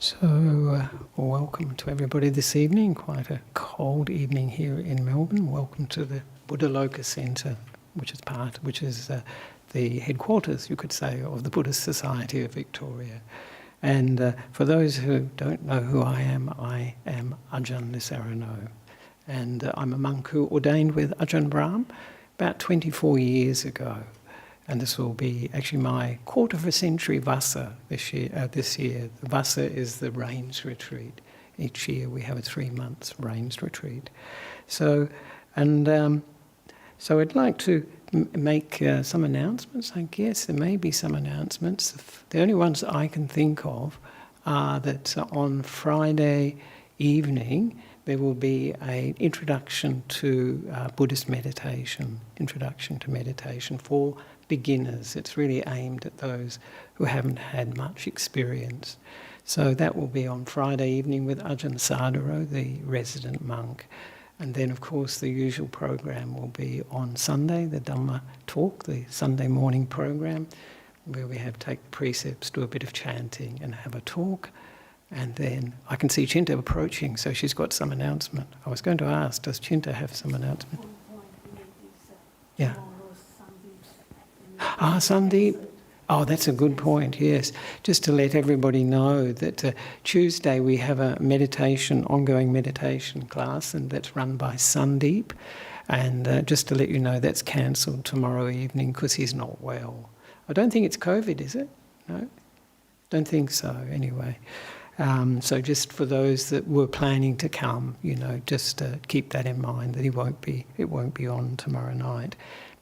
So, welcome to everybody this evening. Quite a cold evening here in Melbourne. Welcome to the Buddha Loka Centre, which is the headquarters, you could say, of the Buddhist Society of Victoria. And for those who don't know who I am Ajahn Nissarano. And I'm a monk who ordained with Ajahn Brahm about 24 years ago. And this will be actually my quarter of a century Vassa this year. The Vassa is the rains retreat. Each year we have a 3 months rains retreat. So I'd like to make some announcements. I guess there may be some announcements. The only ones I can think of are that on Friday evening there will be an introduction to Buddhist meditation, introduction to meditation for beginners. It's really aimed at those who haven't had much experience. So that will be on Friday evening with Ajahn Sadharo, the resident monk. And then, of course, the usual program will be on Sunday, the Dhamma talk, the Sunday morning program, where we take precepts, do a bit of chanting and have a talk. And then I can see Chinta approaching, so she's got some announcement. I was going to ask, does Chinta have some announcement? Yeah. Sandeep. Oh, that's a good point, yes. Just to let everybody know that Tuesday we have a ongoing meditation class, and that's run by Sandeep. And just to let you know, that's cancelled tomorrow evening because he's not well. I don't think it's COVID, is it? No? Don't think so, anyway. So just for those that were planning to come, just keep that in mind, that it won't be on tomorrow night.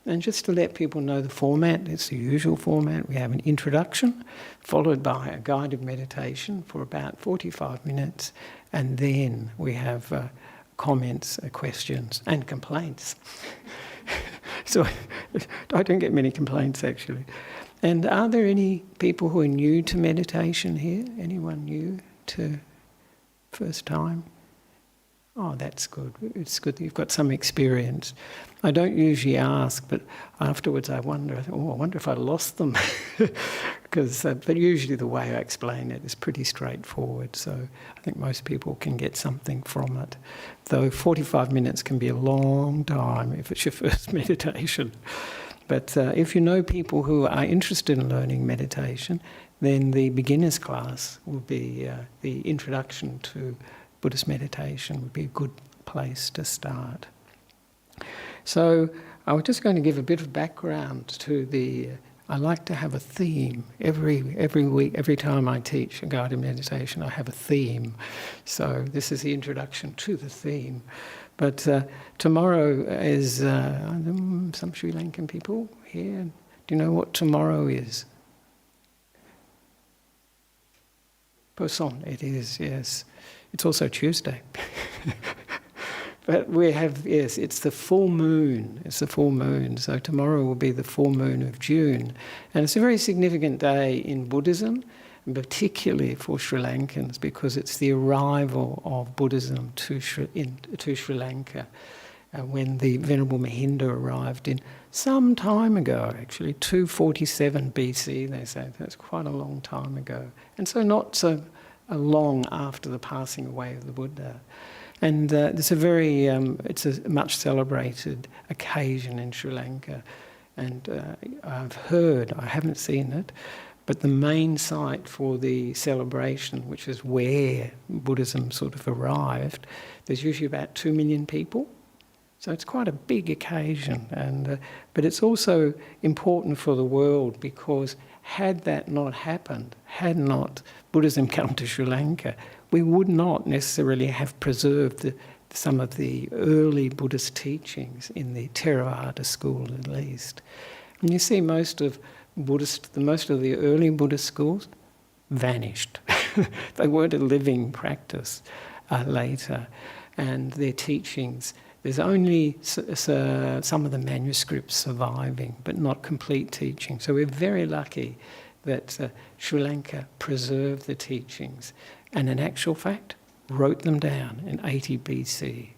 And just to let people know the format, it's the usual format. We have an introduction, followed by a guided meditation for about 45 minutes, and then we have comments, questions, and complaints. So I don't get many complaints, actually. And are there any people who are new to meditation here? Anyone new to first time? Oh, that's good. It's good that you've got some experience. I don't usually ask, but afterwards I wonder if I lost them. But usually the way I explain it is pretty straightforward, so I think most people can get something from it. Though 45 minutes can be a long time if it's your first meditation. But if you know people who are interested in learning meditation, then the beginner's class will be the introduction to Buddhist meditation would be a good place to start. So I was just going to give a bit of background to I like to have a theme. Every week, every time I teach a guided meditation, I have a theme. So this is the introduction to the theme. But tomorrow is some Sri Lankan people here. Do you know what tomorrow is? Poson, it is, yes. It's also Tuesday. But it's the full moon. It's the full moon. So tomorrow will be the full moon of June. And it's a very significant day in Buddhism, and particularly for Sri Lankans, because it's the arrival of Buddhism to Sri Lanka. When the Venerable Mahinda arrived in some time ago, actually, 247 BC, they say. That's quite a long time ago. And so not so long after the passing away of the Buddha. And it's a much celebrated occasion in Sri Lanka. And I've heard, I haven't seen it, but the main site for the celebration, which is where Buddhism sort of arrived, there's usually about 2 million people. So it's quite a big occasion, but it's also important for the world because had that not happened, had not Buddhism come to Sri Lanka, we would not necessarily have preserved some of the early Buddhist teachings in the Theravada school at least. And you see most of the early Buddhist schools vanished. They weren't a living practice later, and their teachings, there's only some of the manuscripts surviving, but not complete teaching. So we're very lucky that Sri Lanka preserved the teachings and in actual fact wrote them down in 80 BC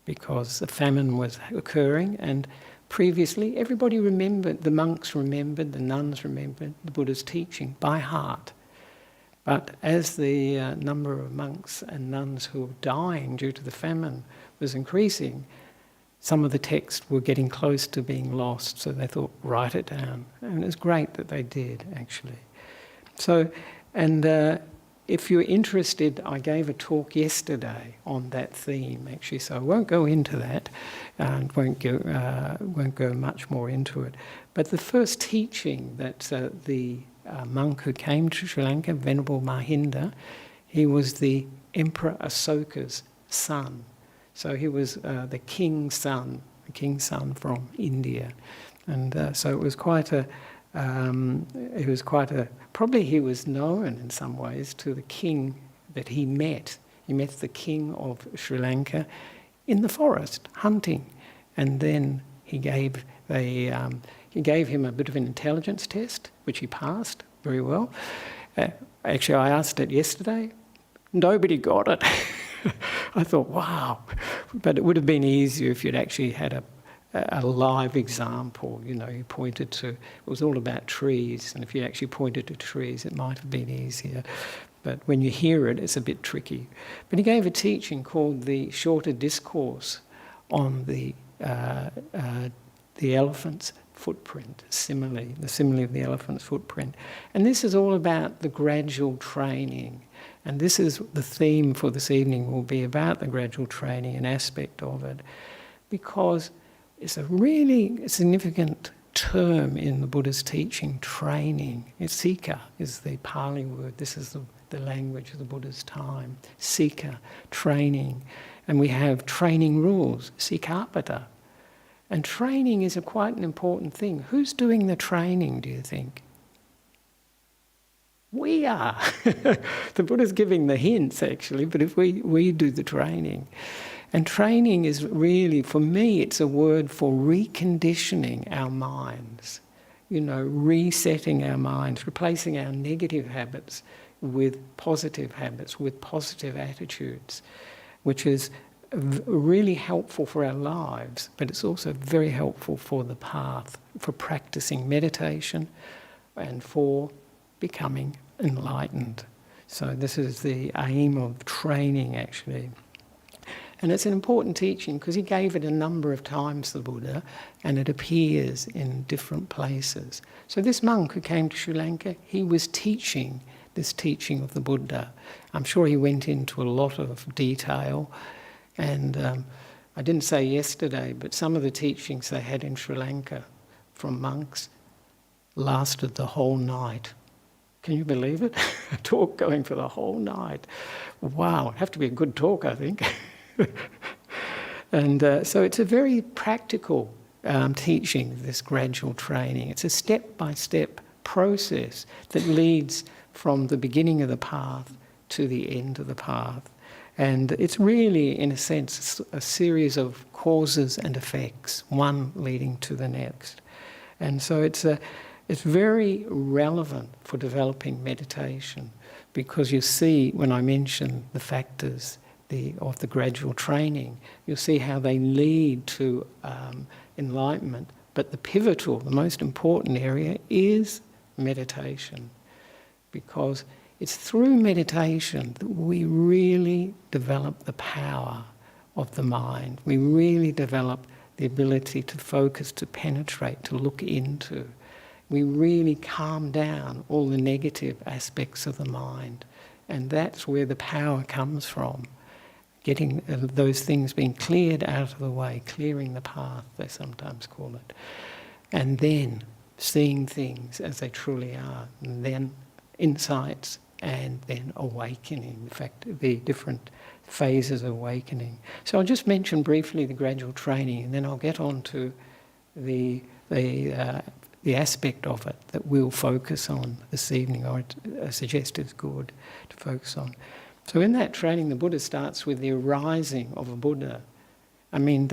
because the famine was occurring, and previously everybody remembered, the monks remembered, the nuns remembered the Buddha's teaching by heart. But as the number of monks and nuns who were dying due to the famine was increasing, some of the texts were getting close to being lost, so they thought, write it down. And it was great that they did, actually. So, and if you're interested, I gave a talk yesterday on that theme, actually, so I won't go into that and won't go much more into it. But the first teaching that the monk who came to Sri Lanka, Venerable Mahinda, he was the Emperor Asoka's son. So he was the king's son from India. And so it was quite a, probably he was known in some ways to the king that he met. He met the king of Sri Lanka in the forest, hunting. And then he gave him a bit of an intelligence test, which he passed very well. Actually, I asked it yesterday. Nobody got it. I thought, wow. But it would have been easier if you'd actually had a live example. You pointed to, it was all about trees, and if you actually pointed to trees, it might have been easier. But when you hear it, it's a bit tricky. But he gave a teaching called the Shorter Discourse on the elephant's footprint, the simile of the elephant's footprint. And this is all about the gradual training. And this is the theme for this evening, will be about the gradual training, an aspect of it, because it's a really significant term in the Buddha's teaching, training. Sika is the Pali word. This is the language of the Buddha's time. Sika, training. And we have training rules, sikapata. And training is quite an important thing. Who's doing the training, do you think? We are. The Buddha's giving the hints, actually, but if we do the training. And training is really, for me, it's a word for reconditioning our minds. Resetting our minds, replacing our negative habits with positive habits, with positive attitudes, which is really helpful for our lives, but it's also very helpful for the path, for practicing meditation and for becoming enlightened. So this is the aim of training, actually. And it's an important teaching because he gave it a number of times, the Buddha, and it appears in different places. So this monk who came to Sri Lanka, he was teaching this teaching of the Buddha. I'm sure he went into a lot of detail. And I didn't say yesterday, but some of the teachings they had in Sri Lanka from monks lasted the whole night. Can you believe it? A talk going for the whole night. Wow, it'd have to be a good talk, I think. And so it's a very practical teaching, this gradual training. It's a step-by-step process that leads from the beginning of the path to the end of the path. And it's really, in a sense, a series of causes and effects, one leading to the next. And so it's very relevant for developing meditation, because you see, when I mention the factors of the gradual training, you'll see how they lead to enlightenment. But the pivotal, the most important area is meditation, because it's through meditation that we really develop the power of the mind. We really develop the ability to focus, to penetrate, to look into. We really calm down all the negative aspects of the mind. And that's where the power comes from. Getting those things being cleared out of the way, clearing the path, they sometimes call it. And then seeing things as they truly are. And then insights, and then awakening, in fact, the different phases of awakening. So I'll just mention briefly the gradual training, and then I'll get on to the aspect of it that we'll focus on this evening, or I suggest is good to focus on. So in that training, the Buddha starts with the arising of a Buddha. I mean,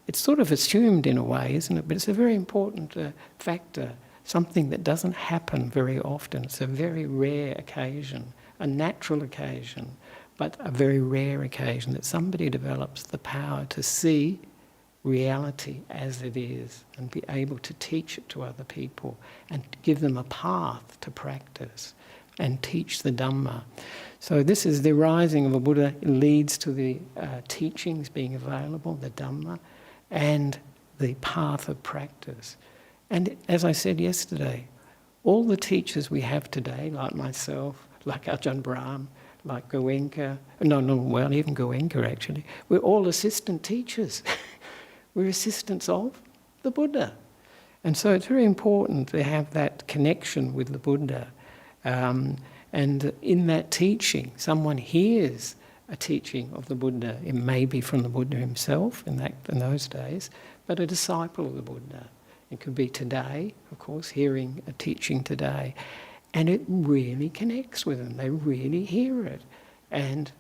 it's sort of assumed in a way, isn't it? But it's a very important factor. Something that doesn't happen very often. It's a very rare occasion, a natural occasion, but a very rare occasion that somebody develops the power to see reality as it is and be able to teach it to other people and give them a path to practice. and teach the Dhamma. So this is the rising of a Buddha leads to the teachings being available, the Dhamma, and the path of practice. And as I said yesterday, all the teachers we have today, like myself, like Ajahn Brahm, like Goenka, even Goenka actually, we're all assistant teachers. We're assistants of the Buddha. And so it's very important to have that connection with the Buddha. And in that teaching, someone hears a teaching of the Buddha. It may be from the Buddha himself in those days, but a disciple of the Buddha. It could be today, of course, hearing a teaching today. And it really connects with them. They really hear it. And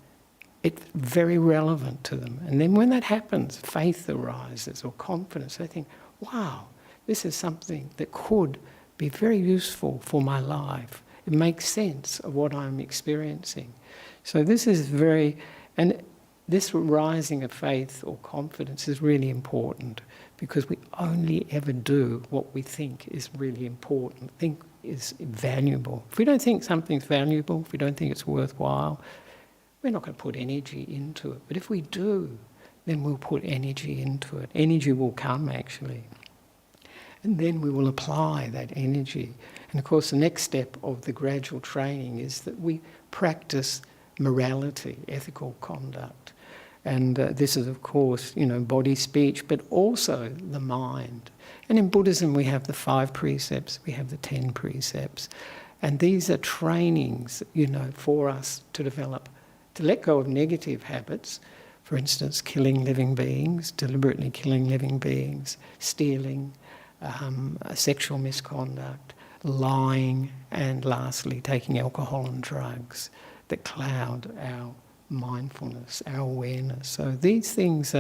it's very relevant to them. And then when that happens, faith arises or confidence. They think, wow, this is something that could be very useful for my life. It makes sense of what I'm experiencing. So this is and this rising of faith or confidence is really important, because we only ever do what we think is really important, think is valuable. If we don't think something's valuable, if we don't think it's worthwhile, we're not going to put energy into it. But if we do, then we'll put energy into it. Energy will come, actually. And then we will apply that energy. And of course, the next step of the gradual training is that we practice morality, ethical conduct. And this is, of course, body, speech, but also the mind. And in Buddhism, we have the 5 precepts, we have the 10 precepts. And these are trainings, for us to develop, to let go of negative habits. For instance, killing living beings, deliberately killing living beings, stealing, sexual misconduct, lying, and lastly, taking alcohol and drugs that cloud our mindfulness, our awareness. So these things,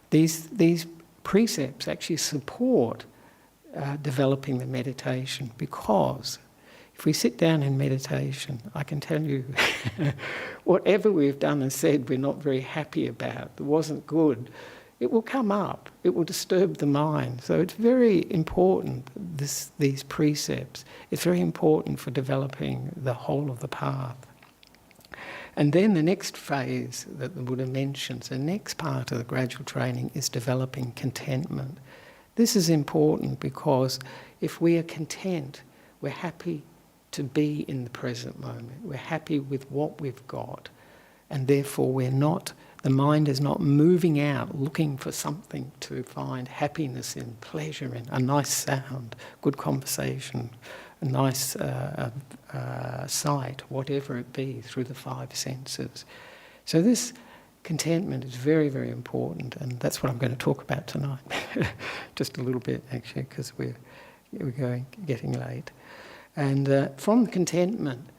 these precepts actually support developing the meditation, because if we sit down in meditation, I can tell you, whatever we've done and said we're not very happy about, that wasn't good, it will come up, it will disturb the mind. So it's very important, these precepts. It's very important for developing the whole of the path. And then the next phase that the Buddha mentions, the next part of the gradual training, is developing contentment. This is important because if we are content, we're happy to be in the present moment. We're happy with what we've got. And therefore the mind is not moving out looking for something to find happiness in, pleasure in, a nice sound, good conversation, a nice sight, whatever it be, through the 5 senses. So this contentment is very, very important, and that's what I'm going to talk about tonight. Just a little bit, actually, because we're getting late. And from contentment,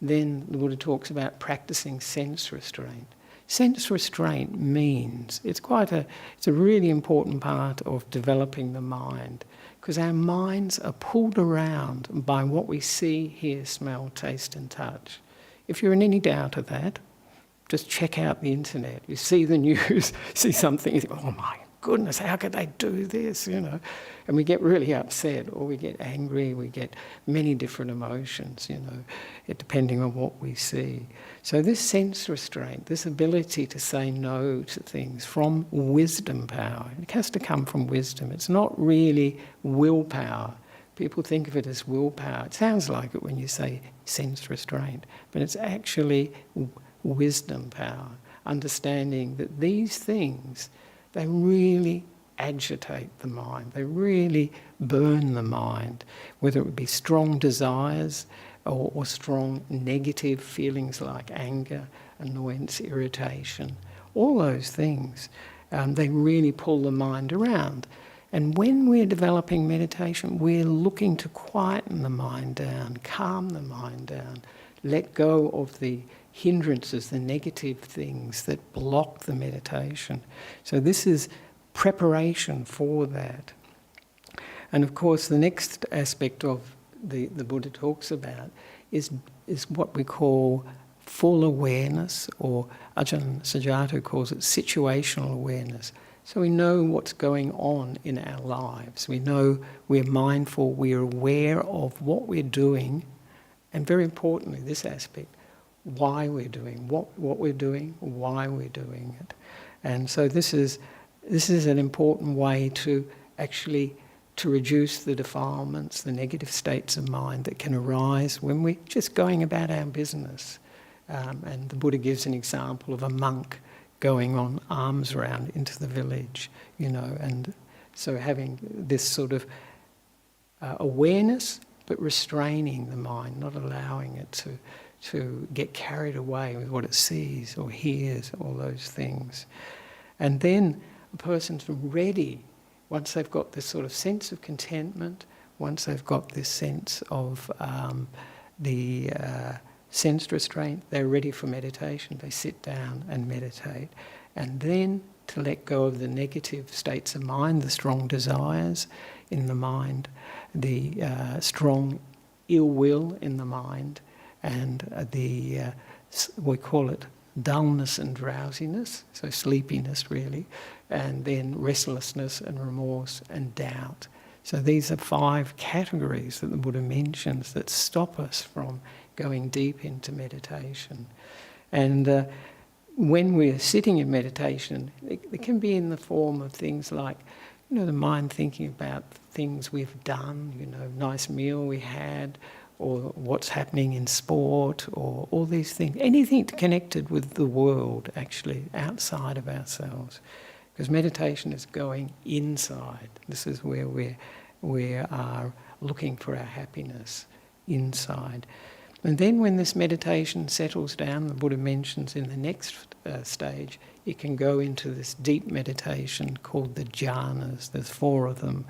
then the Buddha talks about practicing sense restraint. Sense restraint means, it's a really important part of developing the mind, because our minds are pulled around by what we see, hear, smell, taste and touch. If you're in any doubt of that, just check out the internet. You see the news, see something, you think, oh my goodness, how could they do this, And we get really upset, or we get angry, we get many different emotions, depending on what we see. So this sense restraint, this ability to say no to things from wisdom power, it has to come from wisdom. It's not really willpower. People think of it as willpower. It sounds like it when you say sense restraint, but it's actually wisdom power, understanding that these things, they really agitate the mind. They really burn the mind, whether it would be strong desires or strong negative feelings like anger, annoyance, irritation. All those things, they really pull the mind around. And when we're developing meditation, we're looking to quieten the mind down, calm the mind down, let go of the hindrances, the negative things that block the meditation. So this is preparation for that. And of course, the next aspect of the Buddha talks about is what we call full awareness, or Ajahn Sujato calls it situational awareness. So we know what's going on in our lives. We know we're mindful, we're aware of what we're doing And very importantly, this aspect, why we're doing what we're doing, why we're doing it. And so this is an important way to actually to reduce the defilements, the negative states of mind that can arise when we're just going about our business. And the Buddha gives an example of a monk going on alms round into the village, and so having this sort of awareness, but restraining the mind, not allowing it to get carried away with what it sees or hears, all those things. And then a person's ready, once they've got this sort of sense of contentment, once they've got this sense of the sense restraint, they're ready for meditation. They sit down and meditate. And then to let go of the negative states of mind, the strong desires in the mind, the strong ill will in the mind, and we call it dullness and drowsiness, so sleepiness really, and then restlessness and remorse and doubt. So these are 5 categories that the Buddha mentions that stop us from going deep into meditation. And when we're sitting in meditation, it can be in the form of things like, the mind thinking about things we've done, nice meal we had, or what's happening in sport, or all these things. Anything connected with the world, actually, outside of ourselves. Because meditation is going inside. This is where we are looking for our happiness, inside. And then when this meditation settles down, the Buddha mentions in the next stage, it can go into this deep meditation called the Jhanas. There's 4 of them.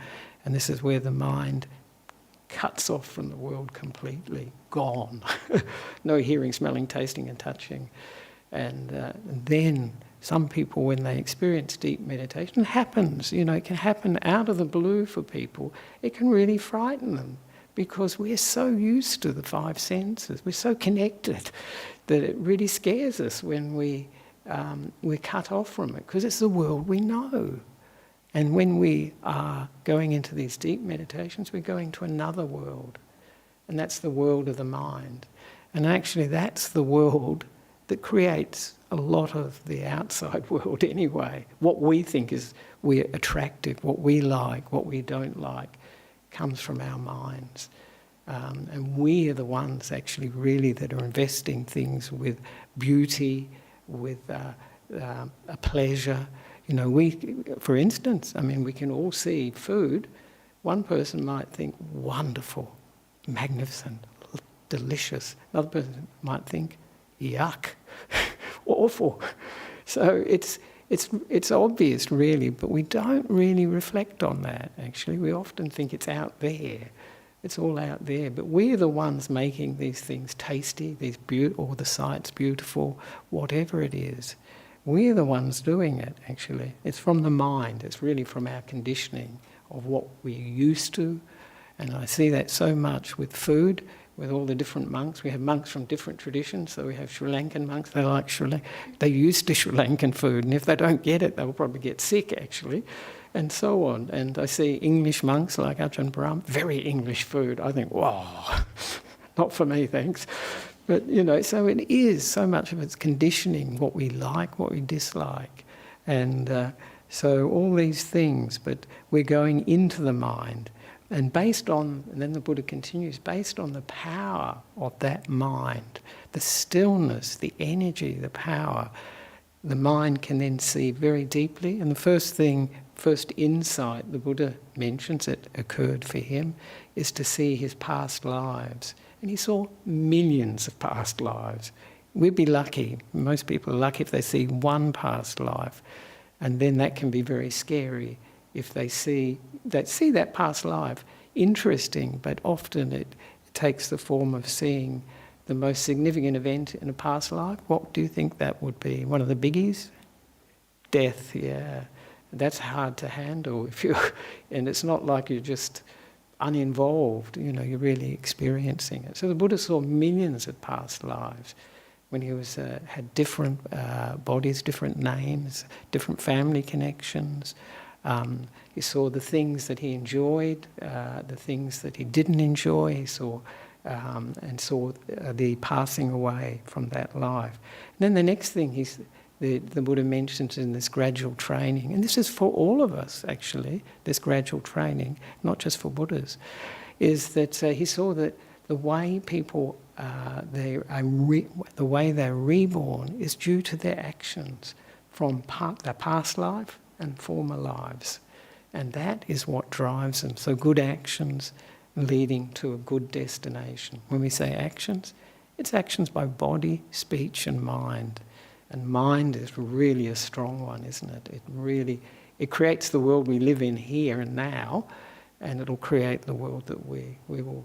And this is where the mind cuts off from the world completely, gone. No hearing, smelling, tasting and touching. And then some people, when they experience deep meditation, it happens, it can happen out of the blue for people. It can really frighten them because we're so used to the 5 senses. We're so connected that it really scares us when we're cut off from it, because it's the world we know. And when we are going into these deep meditations, we're going to another world. And that's the world of the mind. And actually that's the world that creates a lot of the outside world anyway. What we think is we're attractive, what we like, what we don't like, comes from our minds. And we are the ones actually really that are investing things with beauty, with a pleasure. For instance, we can all see food. One person might think, wonderful, magnificent, delicious. Another person might think, yuck, awful. So it's obvious really, but we don't really reflect on that actually. We often think it's out there. It's all out there, but we're the ones making these things tasty, or the sight's beautiful, whatever it is. We're the ones doing it, actually. It's from the mind. It's really from our conditioning of what we're used to. And I see that so much with food, with all the different monks. We have monks from different traditions. So we have Sri Lankan monks. They like they're used to Sri Lankan food. And if they don't get it, they'll probably get sick, actually. And so on. And I see English monks like Ajahn Brahm, very English food. I think, wow, not for me, thanks. But, so it is, so much of it's conditioning, what we like, what we dislike. And so all these things, but we're going into the mind. And then the Buddha continues, based on the power of that mind, the stillness, the energy, the power, the mind can then see very deeply. And the first insight the Buddha mentions that occurred for him is to see his past lives. And he saw millions of past lives. We'd be lucky, most people are lucky if they see one past life. And then that can be very scary if they see that past life. Interesting, but often it takes the form of seeing the most significant event in a past life. What do you think that would be? One of the biggies? Death, yeah. That's hard to handle and it's not like you're just uninvolved, you're really experiencing it. So the Buddha saw millions of past lives when he had different bodies, different names, different family connections. He saw the things that he enjoyed, the things that he didn't enjoy. He saw and saw the passing away from that life. And then the next thing the Buddha mentions in this gradual training, and this is for all of us actually, this gradual training, not just for Buddhas, is that he saw that the way people, the way they're reborn is due to their actions from their past life and former lives. And that is what drives them. So good actions leading to a good destination. When we say actions, it's actions by body, speech and mind. And mind is really a strong one, isn't it? It creates the world we live in here and now, and it'll create the world that we will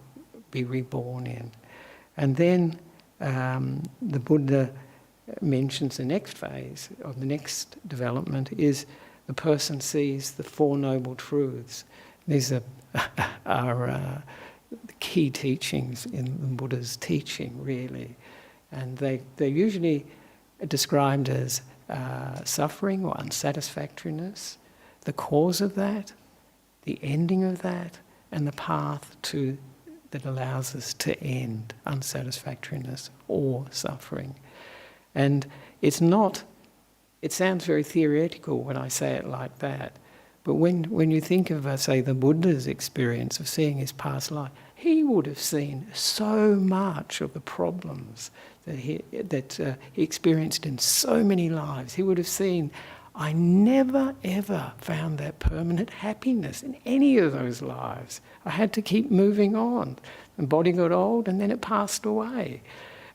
be reborn in. And then the Buddha mentions the next phase, or the next development, is the person sees the Four Noble Truths. These are the key teachings in the Buddha's teaching, really. And they're usually described as suffering or unsatisfactoriness, the cause of that, the ending of that, and the path that allows us to end unsatisfactoriness or suffering. And it sounds very theoretical when I say it like that, but when you think of, say, the Buddha's experience of seeing his past life, he would have seen so much of the problems that he experienced in so many lives. He would have seen, I never ever found that permanent happiness in any of those lives. I had to keep moving on. The body got old and then it passed away.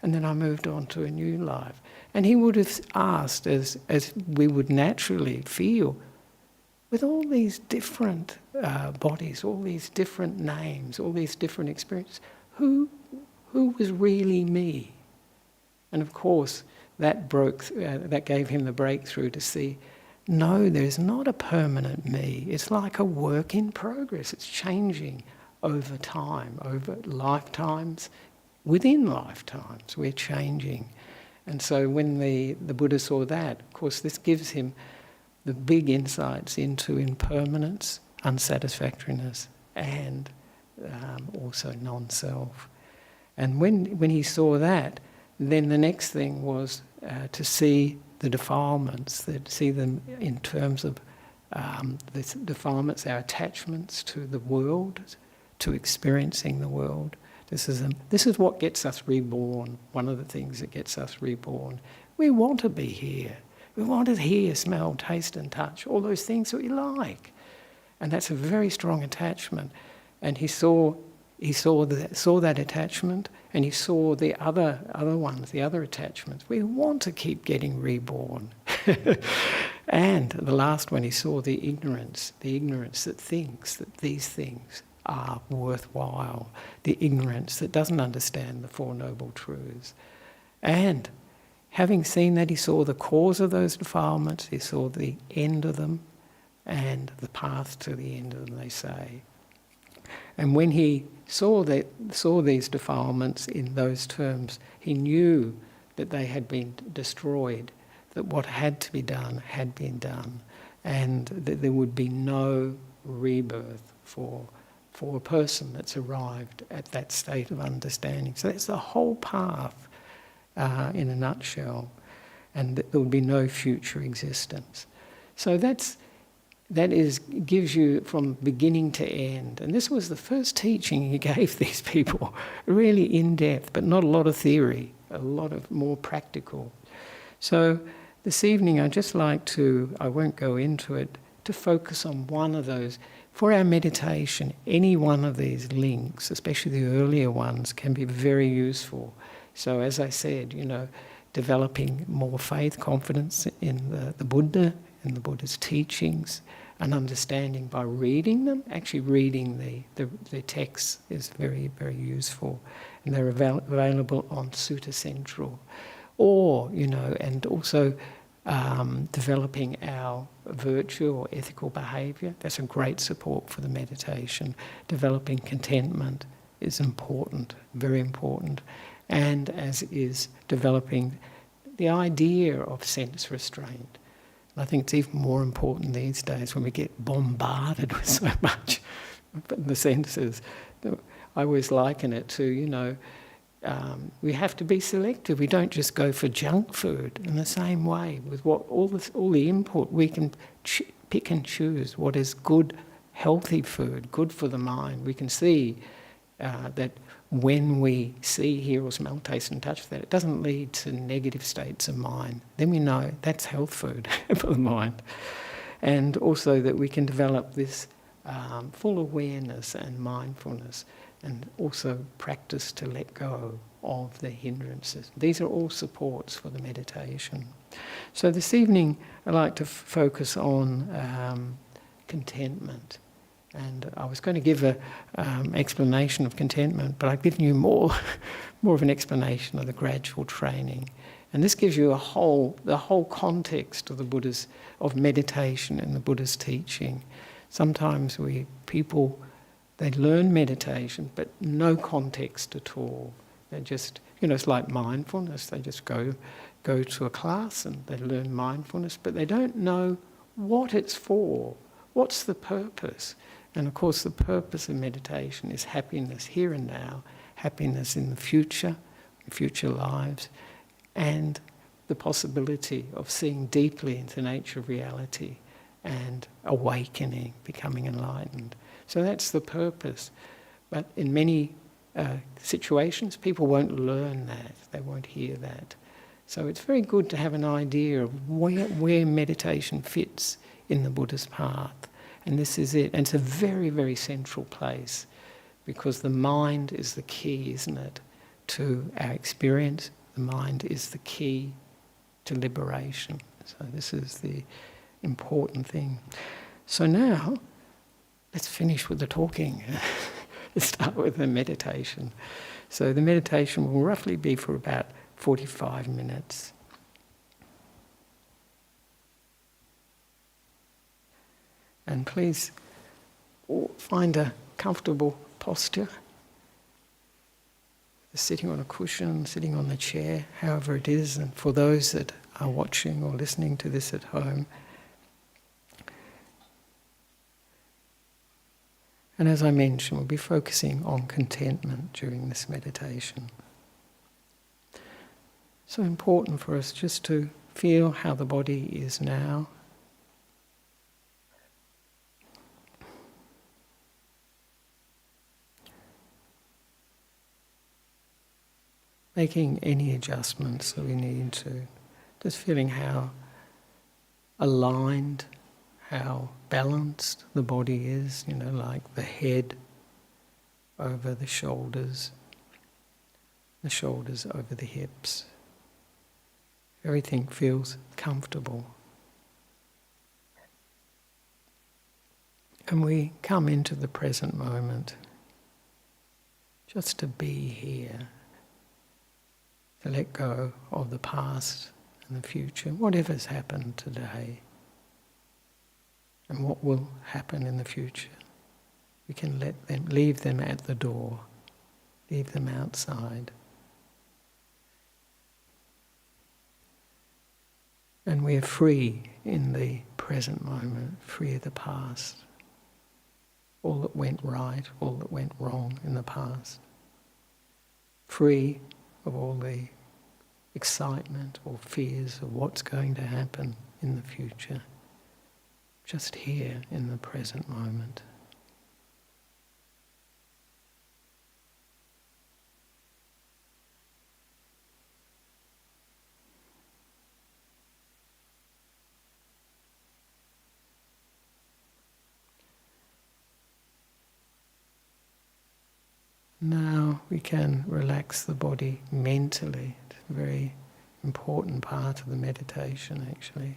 And then I moved on to a new life. And he would have asked, as we would naturally feel, with all these different bodies, all these different names, all these different experiences, who was really me? And of course, that gave him the breakthrough to see, no, there's not a permanent me. It's like a work in progress. It's changing over time, over lifetimes, within lifetimes. We're changing. And so when the Buddha saw that, of course, this gives him the big insights into impermanence, unsatisfactoriness, and also non-self. And when he saw that, then the next thing was to see the defilements, see them in terms of the defilements, our attachments to the world, to experiencing the world. This is what gets us reborn, one of the things that gets us reborn. We want to be here. We want to hear, smell, taste and touch, all those things that we like. And that's a very strong attachment. And he saw that attachment, and he saw the other ones, the other attachments. We want to keep getting reborn. And the last one, he saw the ignorance that thinks that these things are worthwhile, the ignorance that doesn't understand the Four Noble Truths. And having seen that, he saw the cause of those defilements, he saw the end of them, and the path to the end of them, they say. And when he saw these defilements in those terms, he knew that they had been destroyed, that what had to be done had been done, and that there would be no rebirth for a person that's arrived at that state of understanding. So that's the whole path in a nutshell, and that there would be no future existence. So that gives you from beginning to end. And this was the first teaching he gave these people, really in-depth, but not a lot of theory, a lot of more practical. So this evening I'd just like to, I won't go into it, to focus on one of those. For our meditation, any one of these links, especially the earlier ones, can be very useful. So as I said, developing more faith, confidence in the Buddha and the Buddha's teachings, and understanding by reading them. Actually reading the texts is very, very useful. And they're available on Sutta Central. Or, and also developing our virtue or ethical behaviour. That's a great support for the meditation. Developing contentment is important, very important. And as is developing the idea of sense restraint. I think it's even more important these days when we get bombarded with so much in the senses. I always liken it to, we have to be selective. We don't just go for junk food. In the same way, with all the input, we can pick and choose what is good, healthy food, good for the mind. We can see that when we see, hear or smell, taste and touch, that it doesn't lead to negative states of mind. Then we know that's health food for the mind. And also that we can develop this full awareness and mindfulness, and also practice to let go of the hindrances. These are all supports for the meditation. So this evening I'd like to focus on contentment. And I was going to give an explanation of contentment, but I've given you more of an explanation of the gradual training. And this gives you the whole context of of meditation and the Buddha's teaching. Sometimes people learn meditation, but no context at all. They just, it's like mindfulness. They just go to a class and they learn mindfulness, but they don't know what it's for. What's the purpose? And of course the purpose of meditation is happiness here and now, happiness in the future lives, and the possibility of seeing deeply into the nature of reality and awakening, becoming enlightened. So that's the purpose. But in many situations, people won't learn that, they won't hear that. So it's very good to have an idea of where meditation fits in the Buddha's path. And this is it. And it's a very, very central place, because the mind is the key, isn't it, to our experience. The mind is the key to liberation. So this is the important thing. So now, let's finish with the talking. Let's start with the meditation. So the meditation will roughly be for about 45 minutes. And please find a comfortable posture. Sitting on a cushion, sitting on the chair, however it is. And for those that are watching or listening to this at home. And as I mentioned, we'll be focusing on contentment during this meditation. So important for us just to feel how the body is now. Making any adjustments that we need to. Just feeling how aligned, how balanced the body is, like the head over the shoulders over the hips. Everything feels comfortable. And we come into the present moment, just to be here. To let go of the past and the future, whatever's happened today, and what will happen in the future. We can leave them at the door, leave them outside. And we're free in the present moment, free of the past. All that went right, all that went wrong in the past. Free of all the excitement or fears of what's going to happen in the future. Just here in the present moment. Now we can relax the body mentally. It's a very important part of the meditation, actually.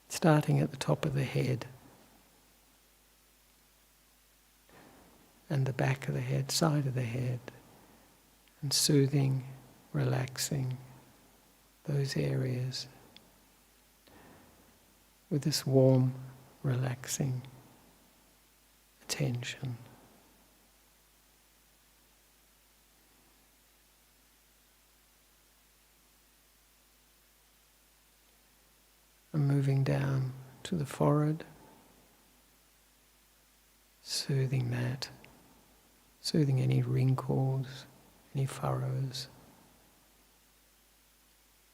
Starting at the top of the head and the back of the head, side of the head, and soothing, relaxing those areas with this warm, relaxing attention. And moving down to the forehead, soothing that, soothing any wrinkles, any furrows,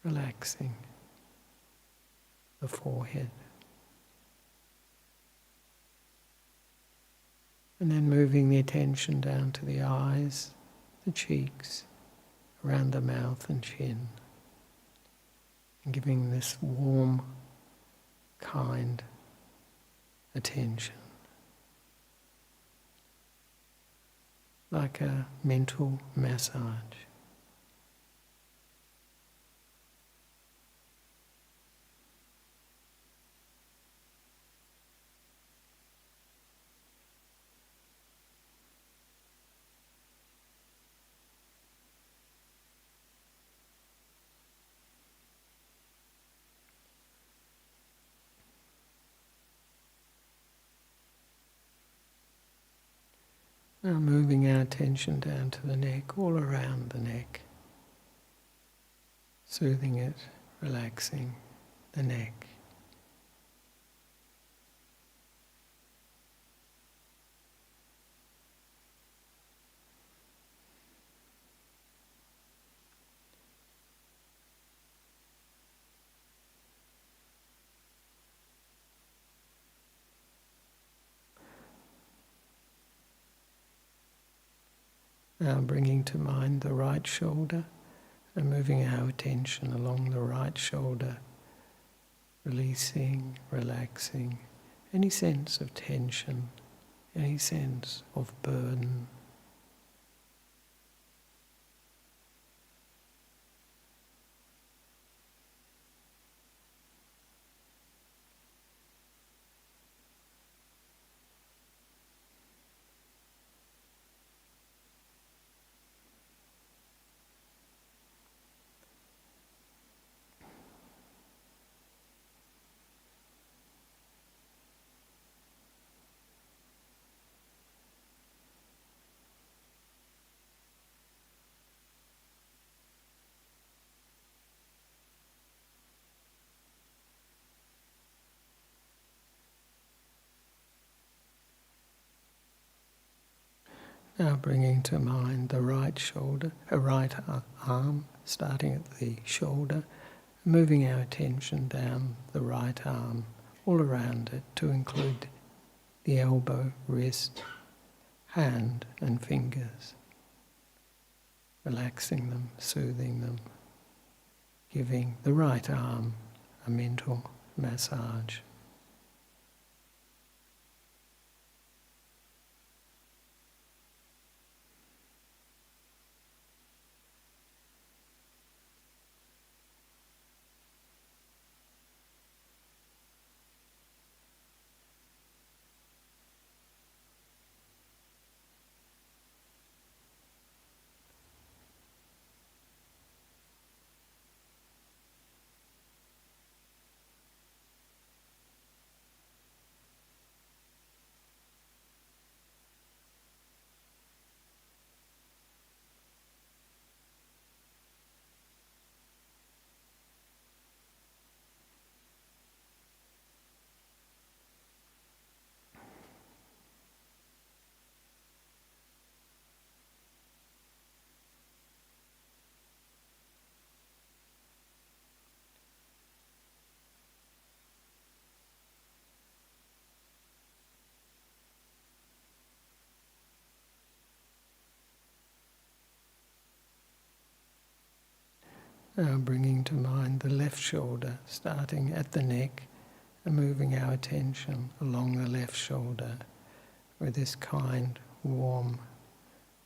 relaxing the forehead. And then moving the attention down to the eyes, the cheeks, around the mouth and chin, and giving this warm, kind attention, like a mental massage. Now moving our attention down to the neck, all around the neck, soothing it, relaxing the neck. Now bringing to mind the right shoulder and moving our attention along the right shoulder, releasing, relaxing any sense of tension, any sense of burden. Now bringing to mind the right shoulder, right arm, starting at the shoulder, moving our attention down the right arm, all around it to include the elbow, wrist, hand and fingers. Relaxing them, soothing them, giving the right arm a mental massage. Now bringing to mind the left shoulder, starting at the neck and moving our attention along the left shoulder with this kind, warm,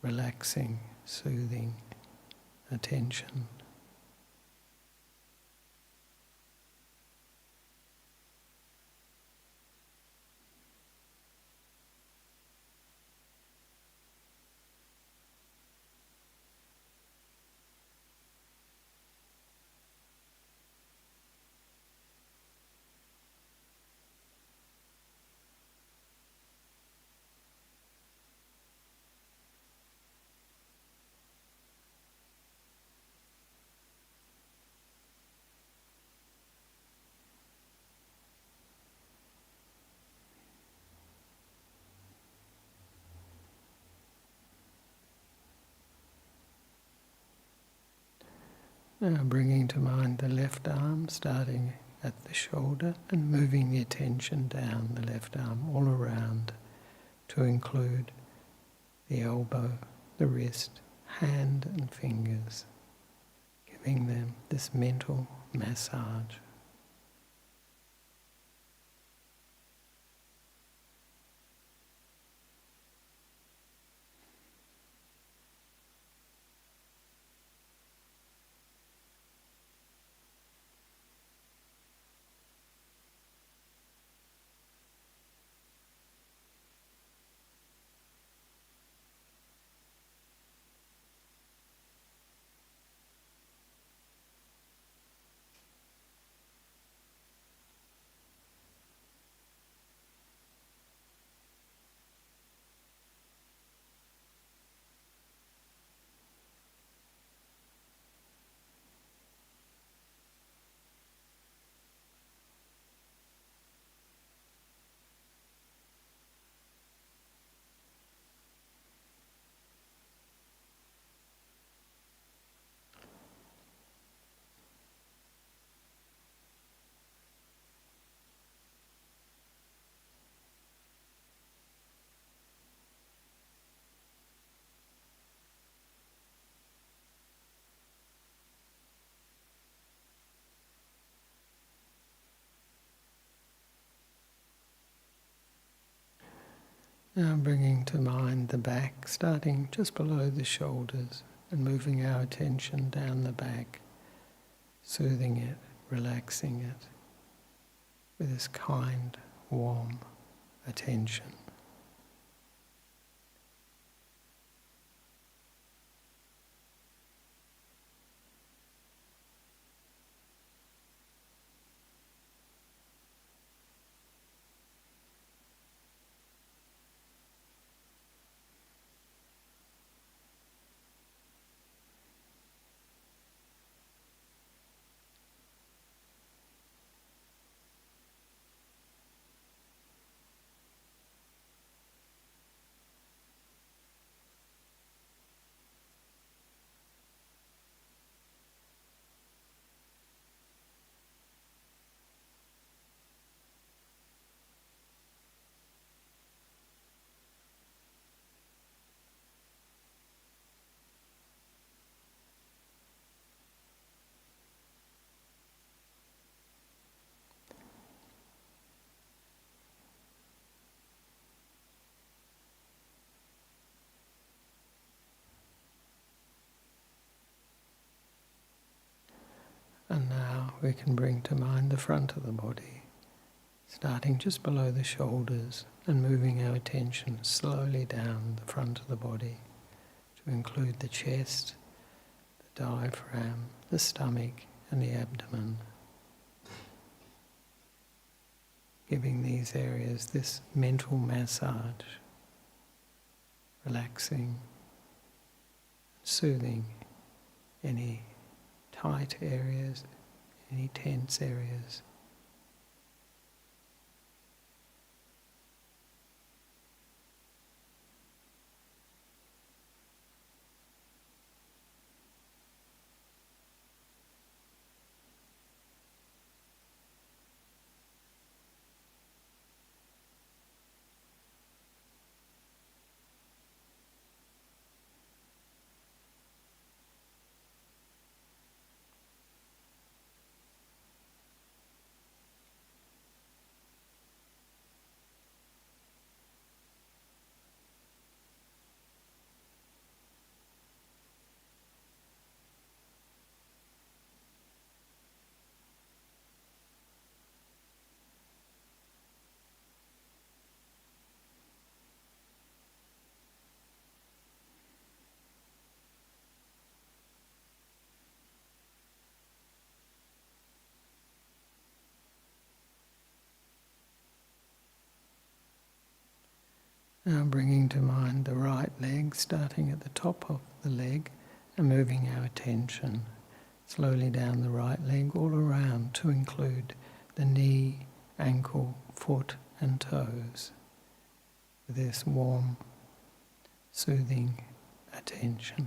relaxing, soothing attention. Now bringing to mind the left arm, starting at the shoulder and moving the attention down the left arm all around to include the elbow, the wrist, hand and fingers, giving them this mental massage. Now bringing to mind the back, starting just below the shoulders and moving our attention down the back, soothing it, relaxing it with this kind, warm attention. And now we can bring to mind the front of the body, starting just below the shoulders and moving our attention slowly down the front of the body to include the chest, the diaphragm, the stomach and the abdomen. Giving these areas this mental massage, relaxing, soothing any tight areas, any tense areas. Now bringing to mind the right leg, starting at the top of the leg and moving our attention slowly down the right leg all around to include the knee, ankle, foot and toes with this warm, soothing attention.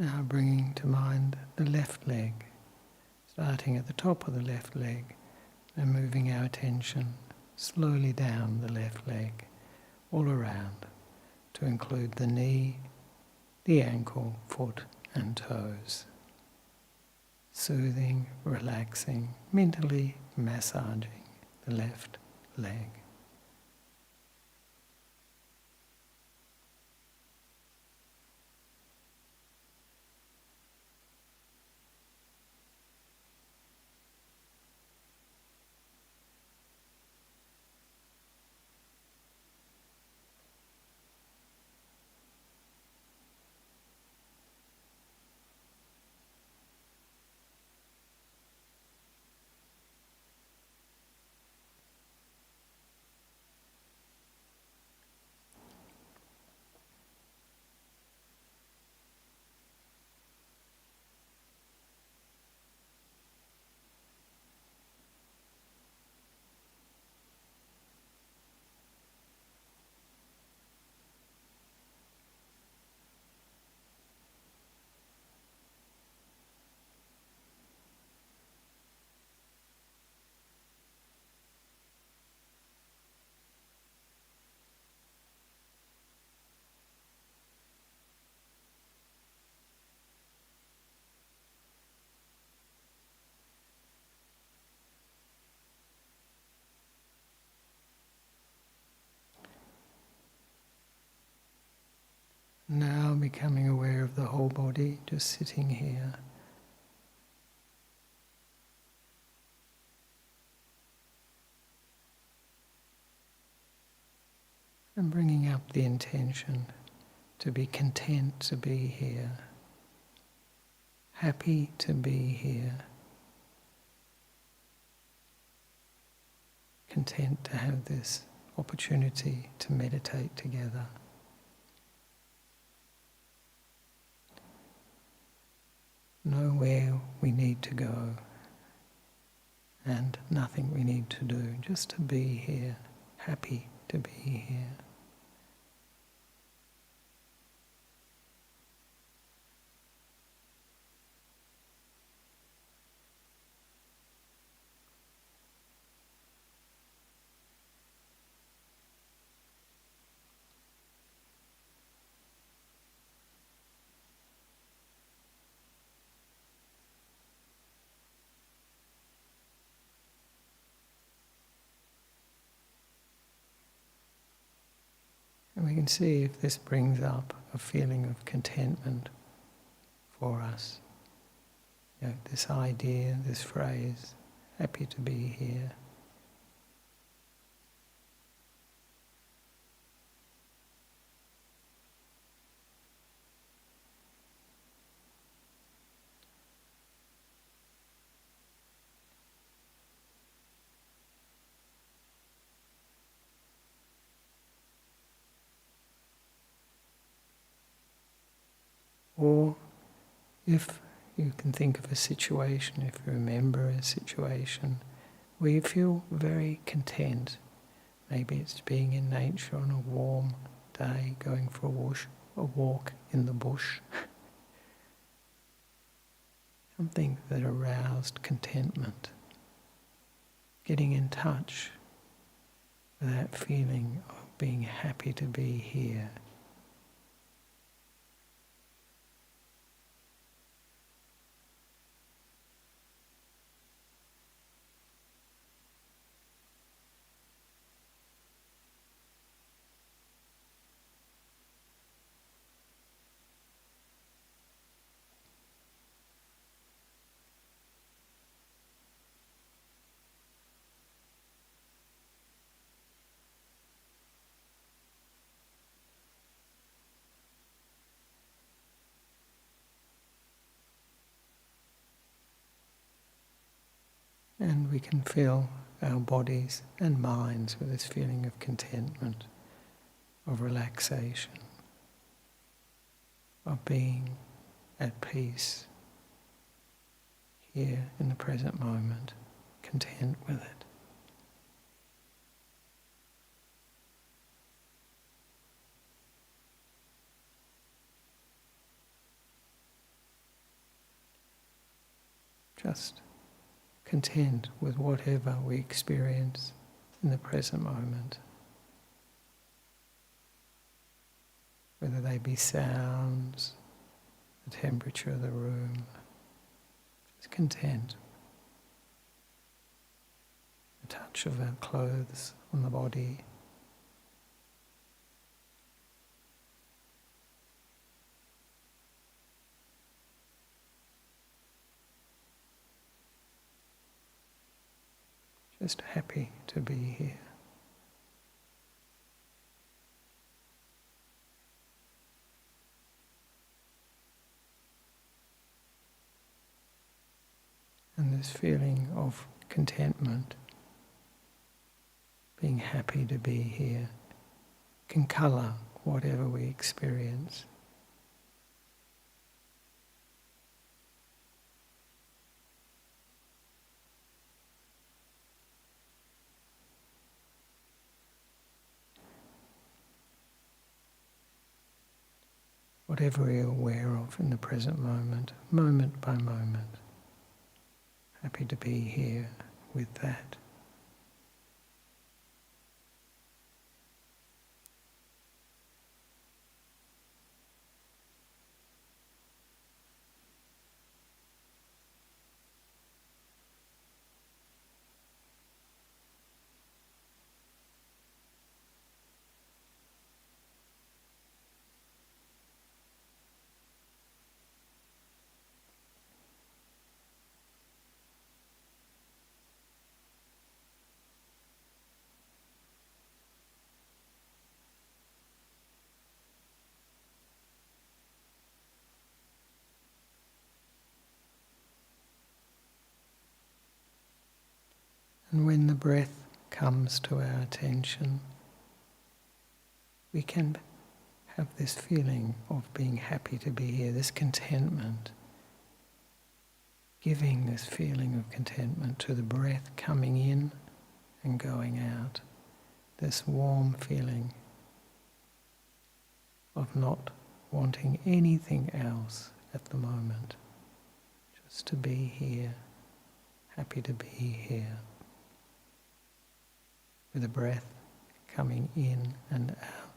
Now bringing to mind the left leg, starting at the top of the left leg and moving our attention slowly down the left leg, all around, to include the knee, the ankle, foot and toes. Soothing, relaxing, mentally massaging the left leg. Now becoming aware of the whole body, just sitting here. And bringing up the intention to be content to be here, happy to be here, content to have this opportunity to meditate together. Know where we need to go and nothing we need to do, just to be here, happy to be here. And we can see if this brings up a feeling of contentment for us. You know, this idea, this phrase, happy to be here. Or if you can think of a situation, if you remember a situation where you feel very content, maybe it's being in nature on a warm day, going for a walk in the bush, something that aroused contentment, getting in touch with that feeling of being happy to be here. And we can fill our bodies and minds with this feeling of contentment, of relaxation, of being at peace here in the present moment, content with it. just content with whatever we experience in the present moment. Whether they be sounds, the temperature of the room, just content. The touch of our clothes on the body. Just happy to be here. And this feeling of contentment, being happy to be here, can colour whatever we experience. Whatever we're aware of in the present moment, moment by moment. Happy to be here with that. And when the breath comes to our attention, we can have this feeling of being happy to be here, this contentment, giving this feeling of contentment to the breath coming in and going out, this warm feeling of not wanting anything else at the moment, just to be here, happy to be here. With the breath coming in and out.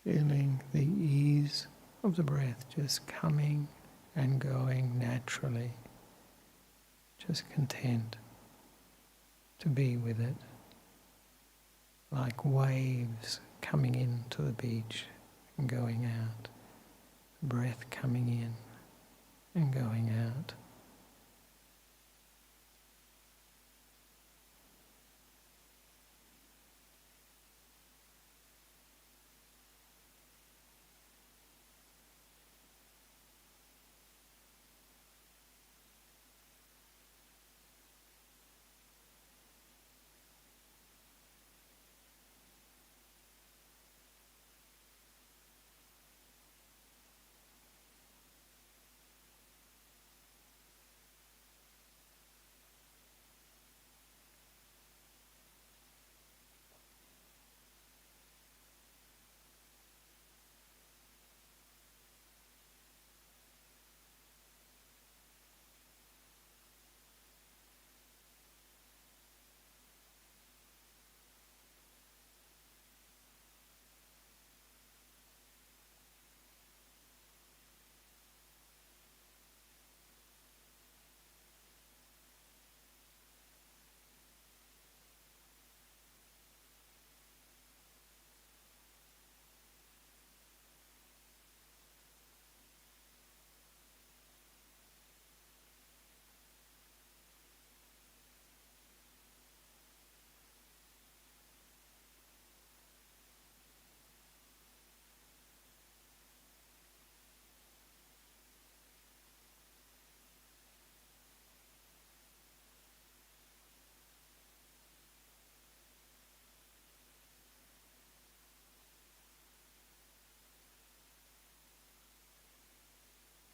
Feeling the ease of the breath just coming and going naturally, just content to be with it, like waves coming into the beach and going out, breath coming in and going out.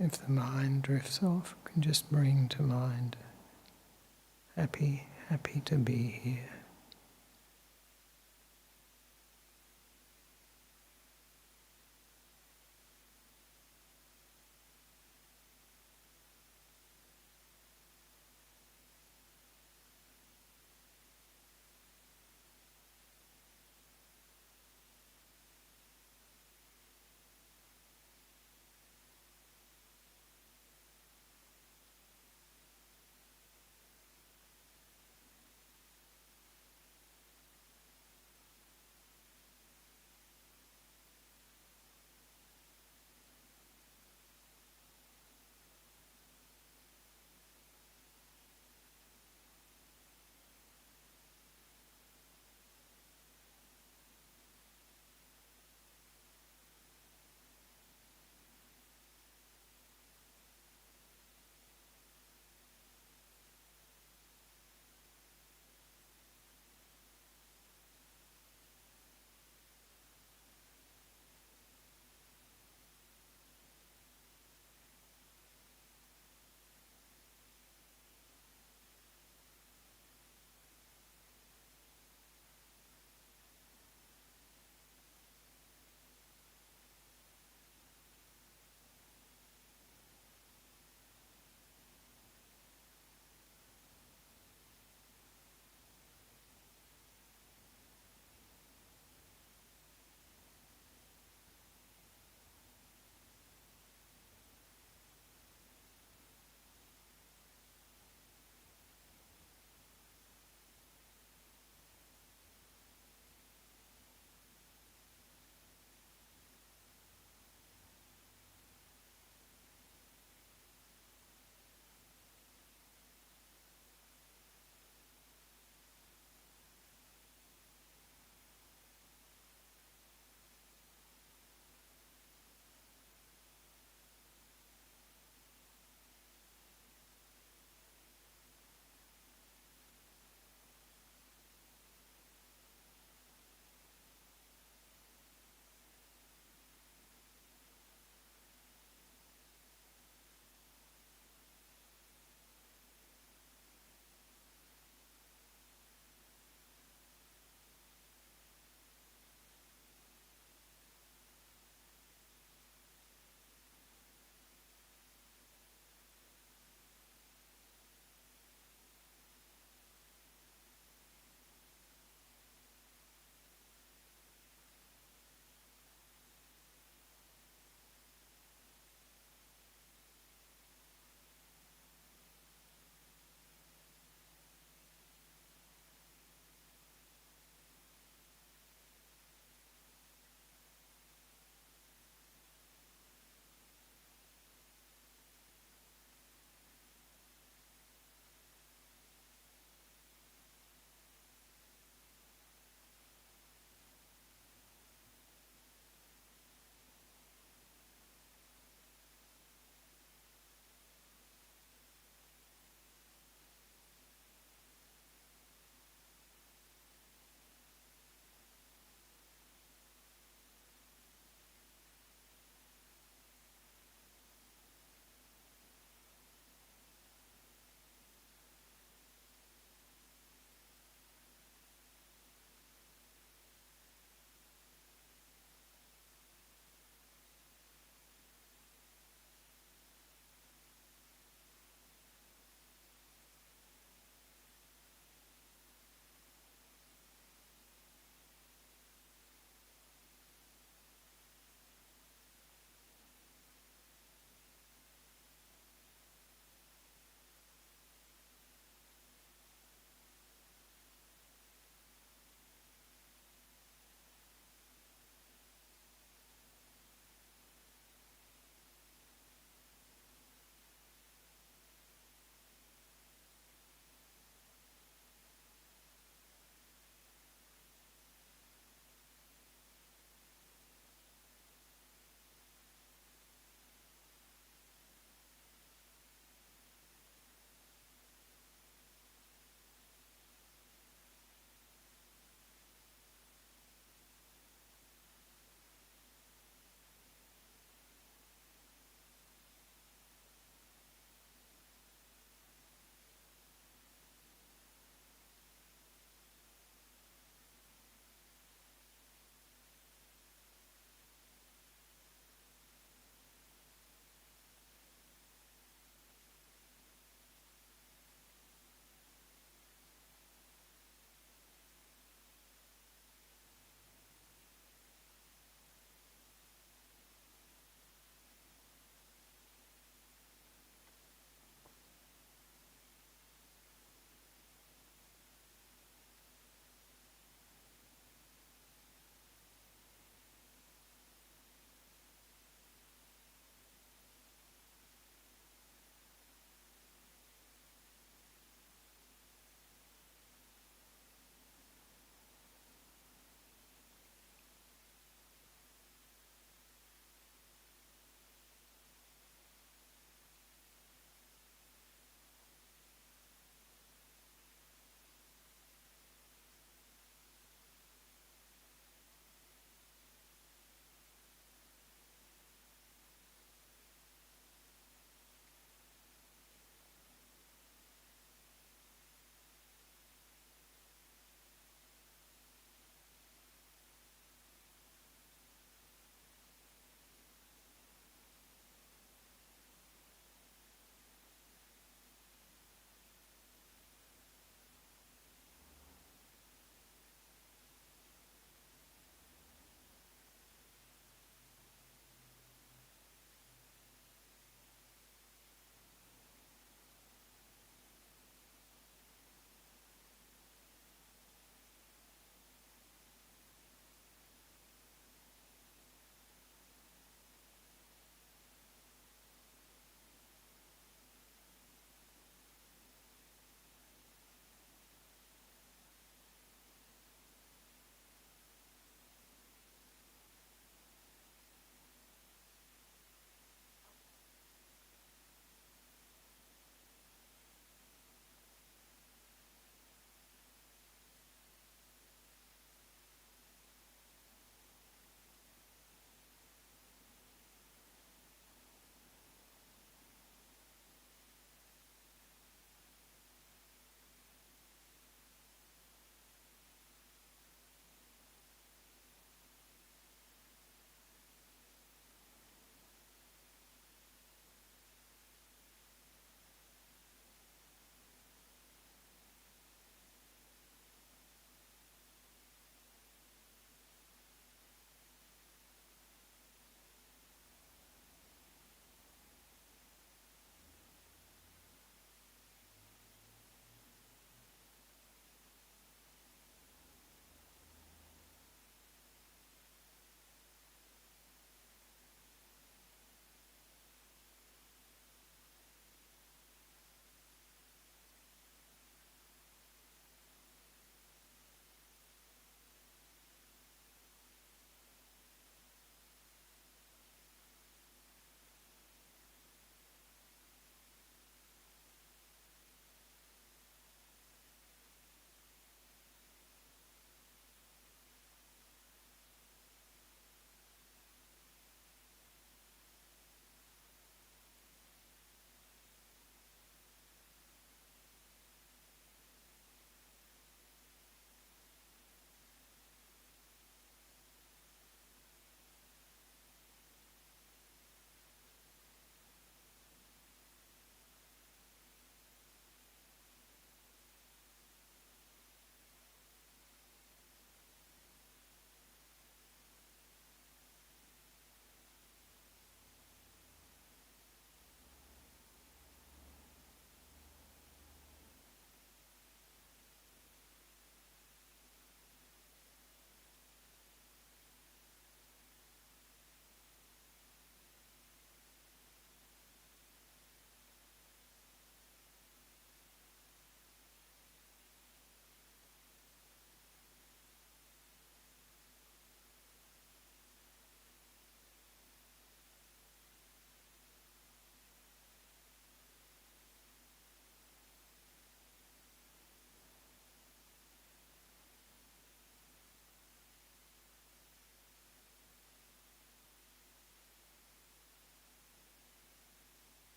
If the mind drifts off, we can just bring to mind, happy to be here.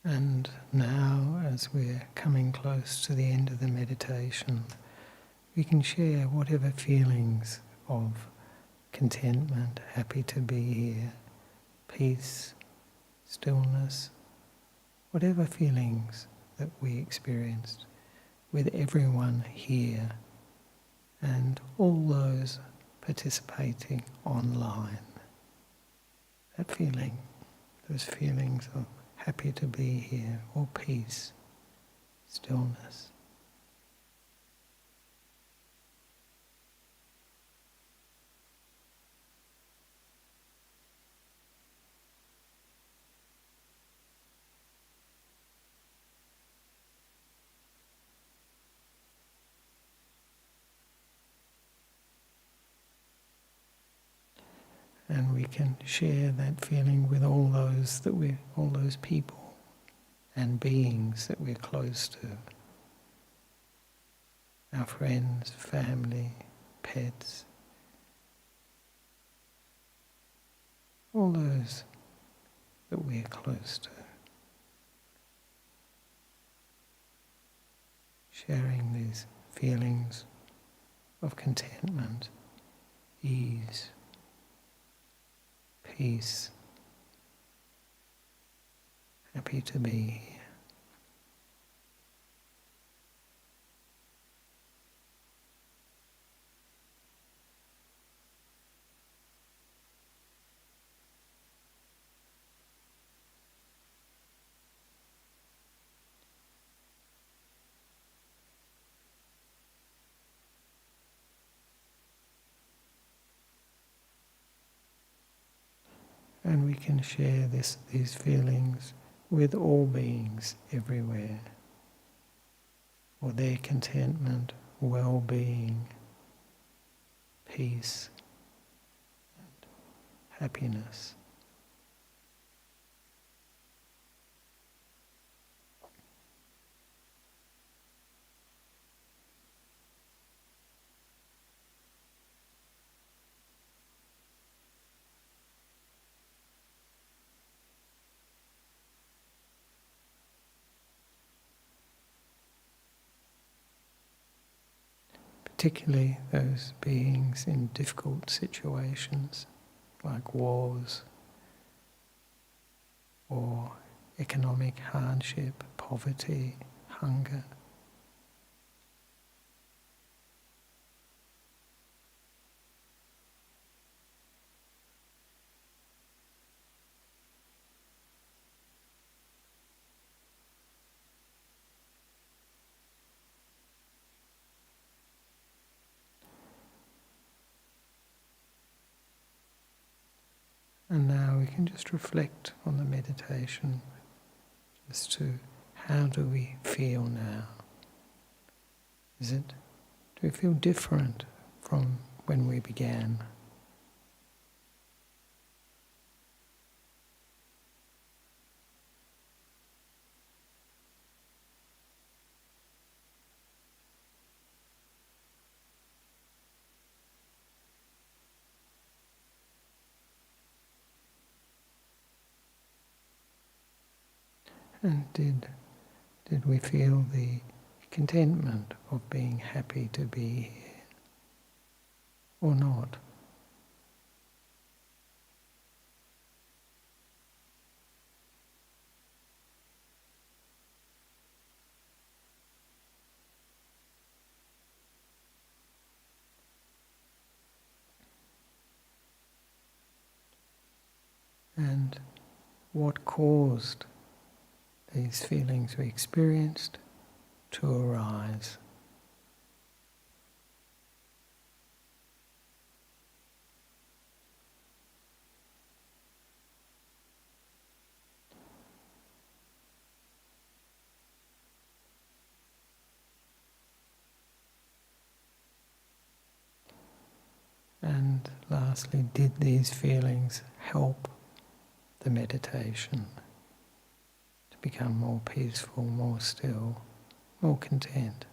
And now, as we're coming close to the end of the meditation, we can share whatever feelings of contentment, happy to be here, peace, stillness, whatever feelings that we experienced with everyone here and all those participating online. That feeling, those feelings of happy to be here, or peace, stillness. And we can share that feeling with all those people and beings that we're close to. Our friends, family, pets, all those that we're close to. Sharing these feelings of contentment, ease, peace, happy to be here. And we can share these feelings with all beings everywhere, for their contentment, well-being, peace, and happiness. Particularly those beings in difficult situations like wars or economic hardship, poverty, hunger. And now we can just reflect on the meditation as to how do we feel now? Do we feel different from when we began? And did we feel the contentment of being happy to be here or not? And what caused these feelings we experienced to arise? And lastly, did these feelings help the meditation to become more peaceful, more still, more content?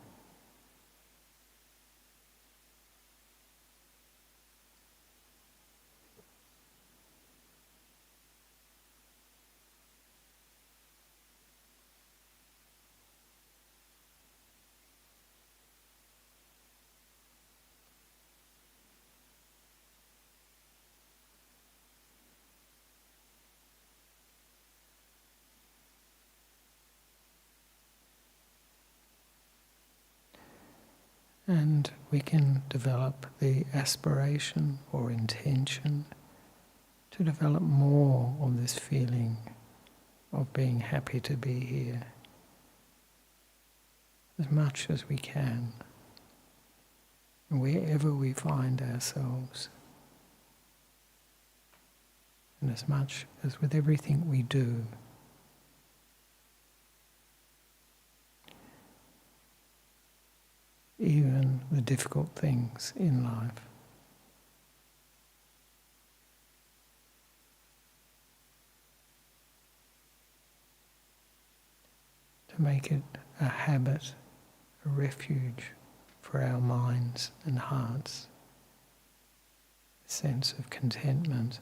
And we can develop the aspiration or intention to develop more of this feeling of being happy to be here as much as we can, wherever we find ourselves, and as much as with everything we do. Even the difficult things in life. To make it a habit, a refuge for our minds and hearts. A sense of contentment,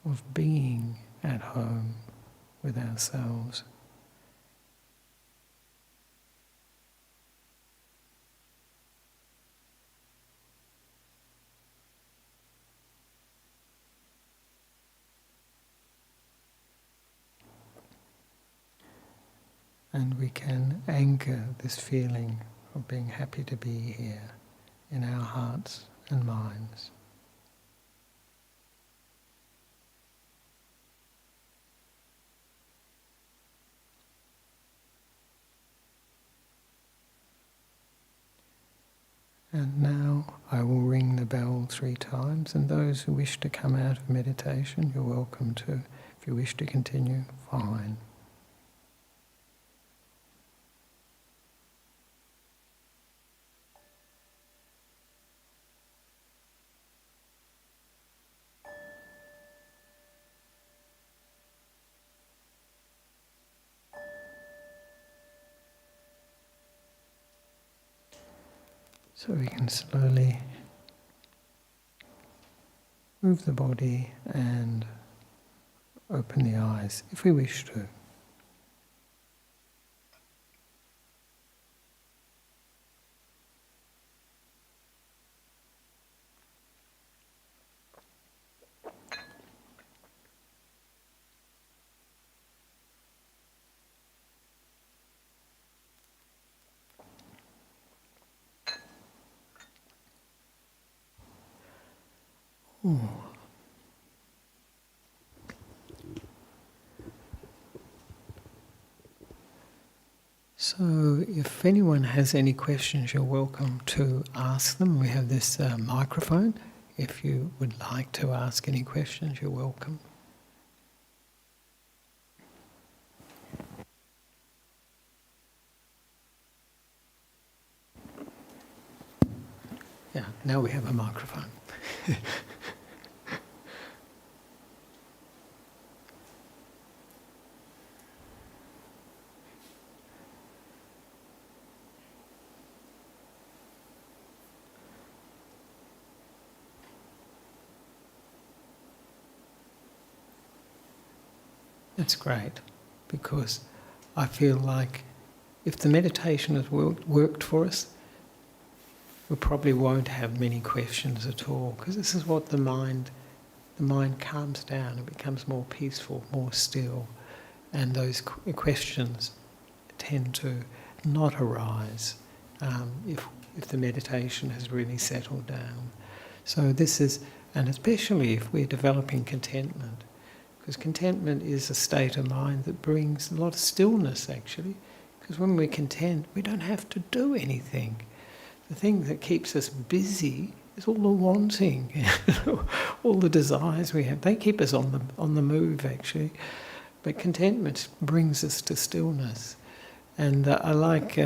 of being at home with ourselves. And we can anchor this feeling of being happy to be here in our hearts and minds. And now I will ring the bell 3 times, and those who wish to come out of meditation, you're welcome to. If you wish to continue, fine. So we can slowly move the body and open the eyes if we wish to. So if anyone has any questions, you're welcome to ask them. We have this microphone. If you would like to ask any questions, you're welcome. Yeah, now we have a microphone. That's great, because I feel like if the meditation has worked for us, we probably won't have many questions at all, because this is what the mind calms down, it becomes more peaceful, more still, and those questions tend to not arise if the meditation has really settled down. So this is, and especially if we're developing contentment, because contentment is a state of mind that brings a lot of stillness actually, because when we're content we don't have to do anything. The thing that keeps us busy is all the wanting, all the desires we have. They keep us on the move actually, but contentment brings us to stillness. And I like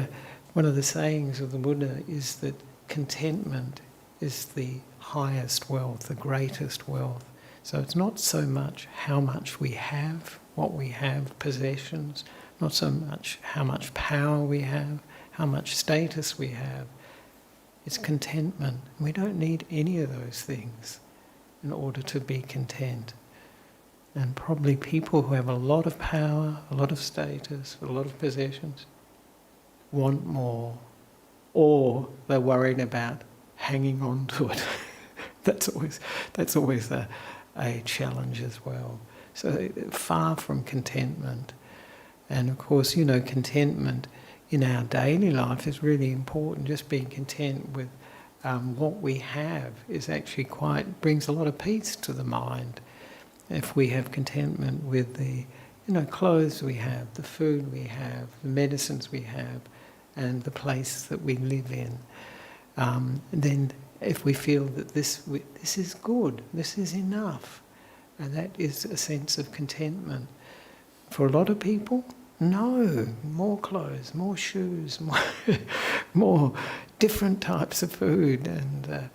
one of the sayings of the Buddha is that contentment is the highest wealth, the greatest wealth. So it's not so much how much we have, what we have, possessions, not so much how much power we have, how much status we have. It's contentment. We don't need any of those things in order to be content. And probably people who have a lot of power, a lot of status, a lot of possessions, want more, or they're worried about hanging on to it. That's always a challenge as well. So far from contentment. And of course, contentment in our daily life is really important. Just being content with what we have is actually brings a lot of peace to the mind. If we have contentment with the clothes we have, the food we have, the medicines we have, and the place that we live in, then if we feel that this is good, this is enough, and that is a sense of contentment. For a lot of people, no, more clothes, more shoes, more different types of food, and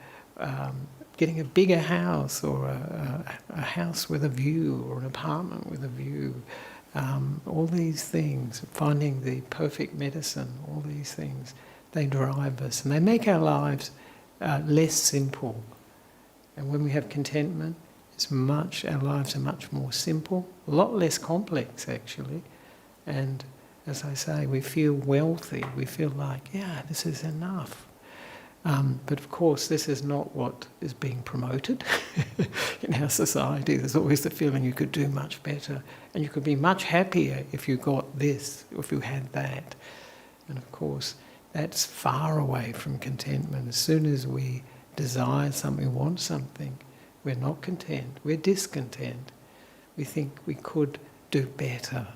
getting a bigger house, or a house with a view, or an apartment with a view. All these things, finding the perfect medicine, all these things, they drive us, and they make our lives less simple. And when we have contentment, our lives are much more simple, a lot less complex actually. And as I say, we feel wealthy, we feel like, yeah, this is enough. But of course, this is not what is being promoted in our society. There's always the feeling you could do much better, and you could be much happier if you got this, if you had that. And of course, that's far away from contentment. As soon as we desire something, want something, we're not content, we're discontent. We think we could do better.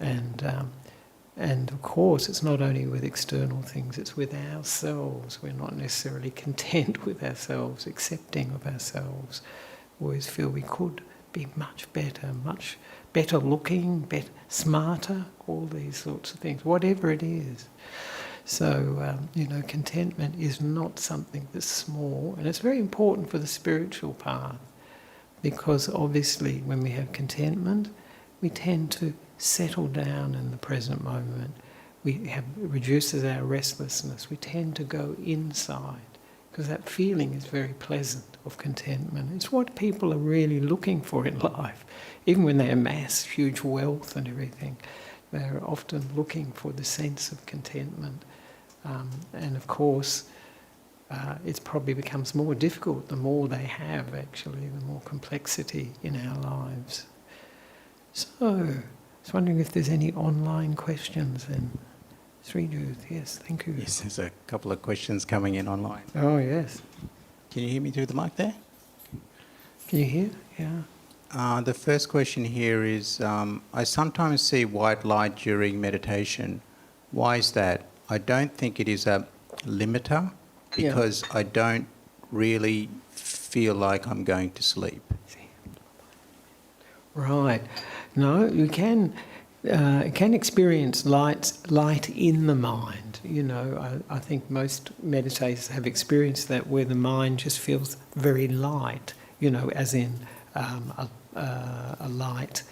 And of course, it's not only with external things, it's with ourselves. We're not necessarily content with ourselves, accepting of ourselves. We always feel we could be much better looking, smarter, all these sorts of things, whatever it is. So, contentment is not something that's small, and it's very important for the spiritual path, because obviously when we have contentment, we tend to settle down in the present moment. It reduces our restlessness. We tend to go inside, because that feeling is very pleasant of contentment. It's what people are really looking for in life. Even when they amass huge wealth and everything, they're often looking for the sense of contentment. And of course, it probably becomes more difficult the more they have, actually, the more complexity in our lives. So, I was wondering if there's any online questions then. Srijuth, yes, thank you. Yes, there's a couple of questions coming in online. Oh, yes. Can you hear me through the mic there? Can you hear? Yeah. The first question here is, I sometimes see white light during meditation. Why is that? I don't think it is a limiter, because I don't really feel like I'm going to sleep. Right. No, you can experience light in the mind. I think most meditators have experienced that, where the mind just feels very light, as in a light,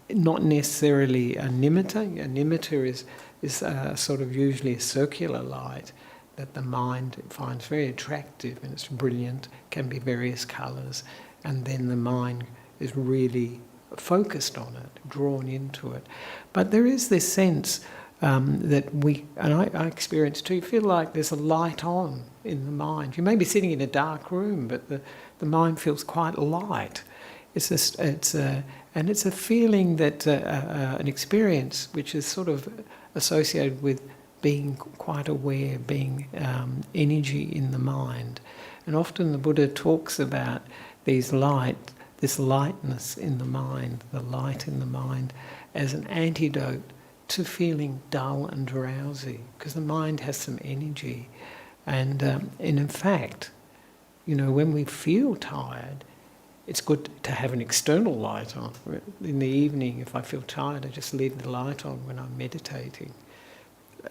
not necessarily a nimitta. A nimitta is sort of usually a circular light that the mind finds very attractive, and it's brilliant, can be various colours, and then the mind is really focused on it, drawn into it. But there is this sense that I experience too, you feel like there's a light on in the mind. You may be sitting in a dark room, but the mind feels quite light. It's a feeling that an experience which is sort of associated with being quite aware, being energy in the mind. And often the Buddha talks about this lightness in the mind, the light in the mind, as an antidote to feeling dull and drowsy, because the mind has some energy. And in fact, when we feel tired, it's good to have an external light on. In the evening, if I feel tired, I just leave the light on when I'm meditating,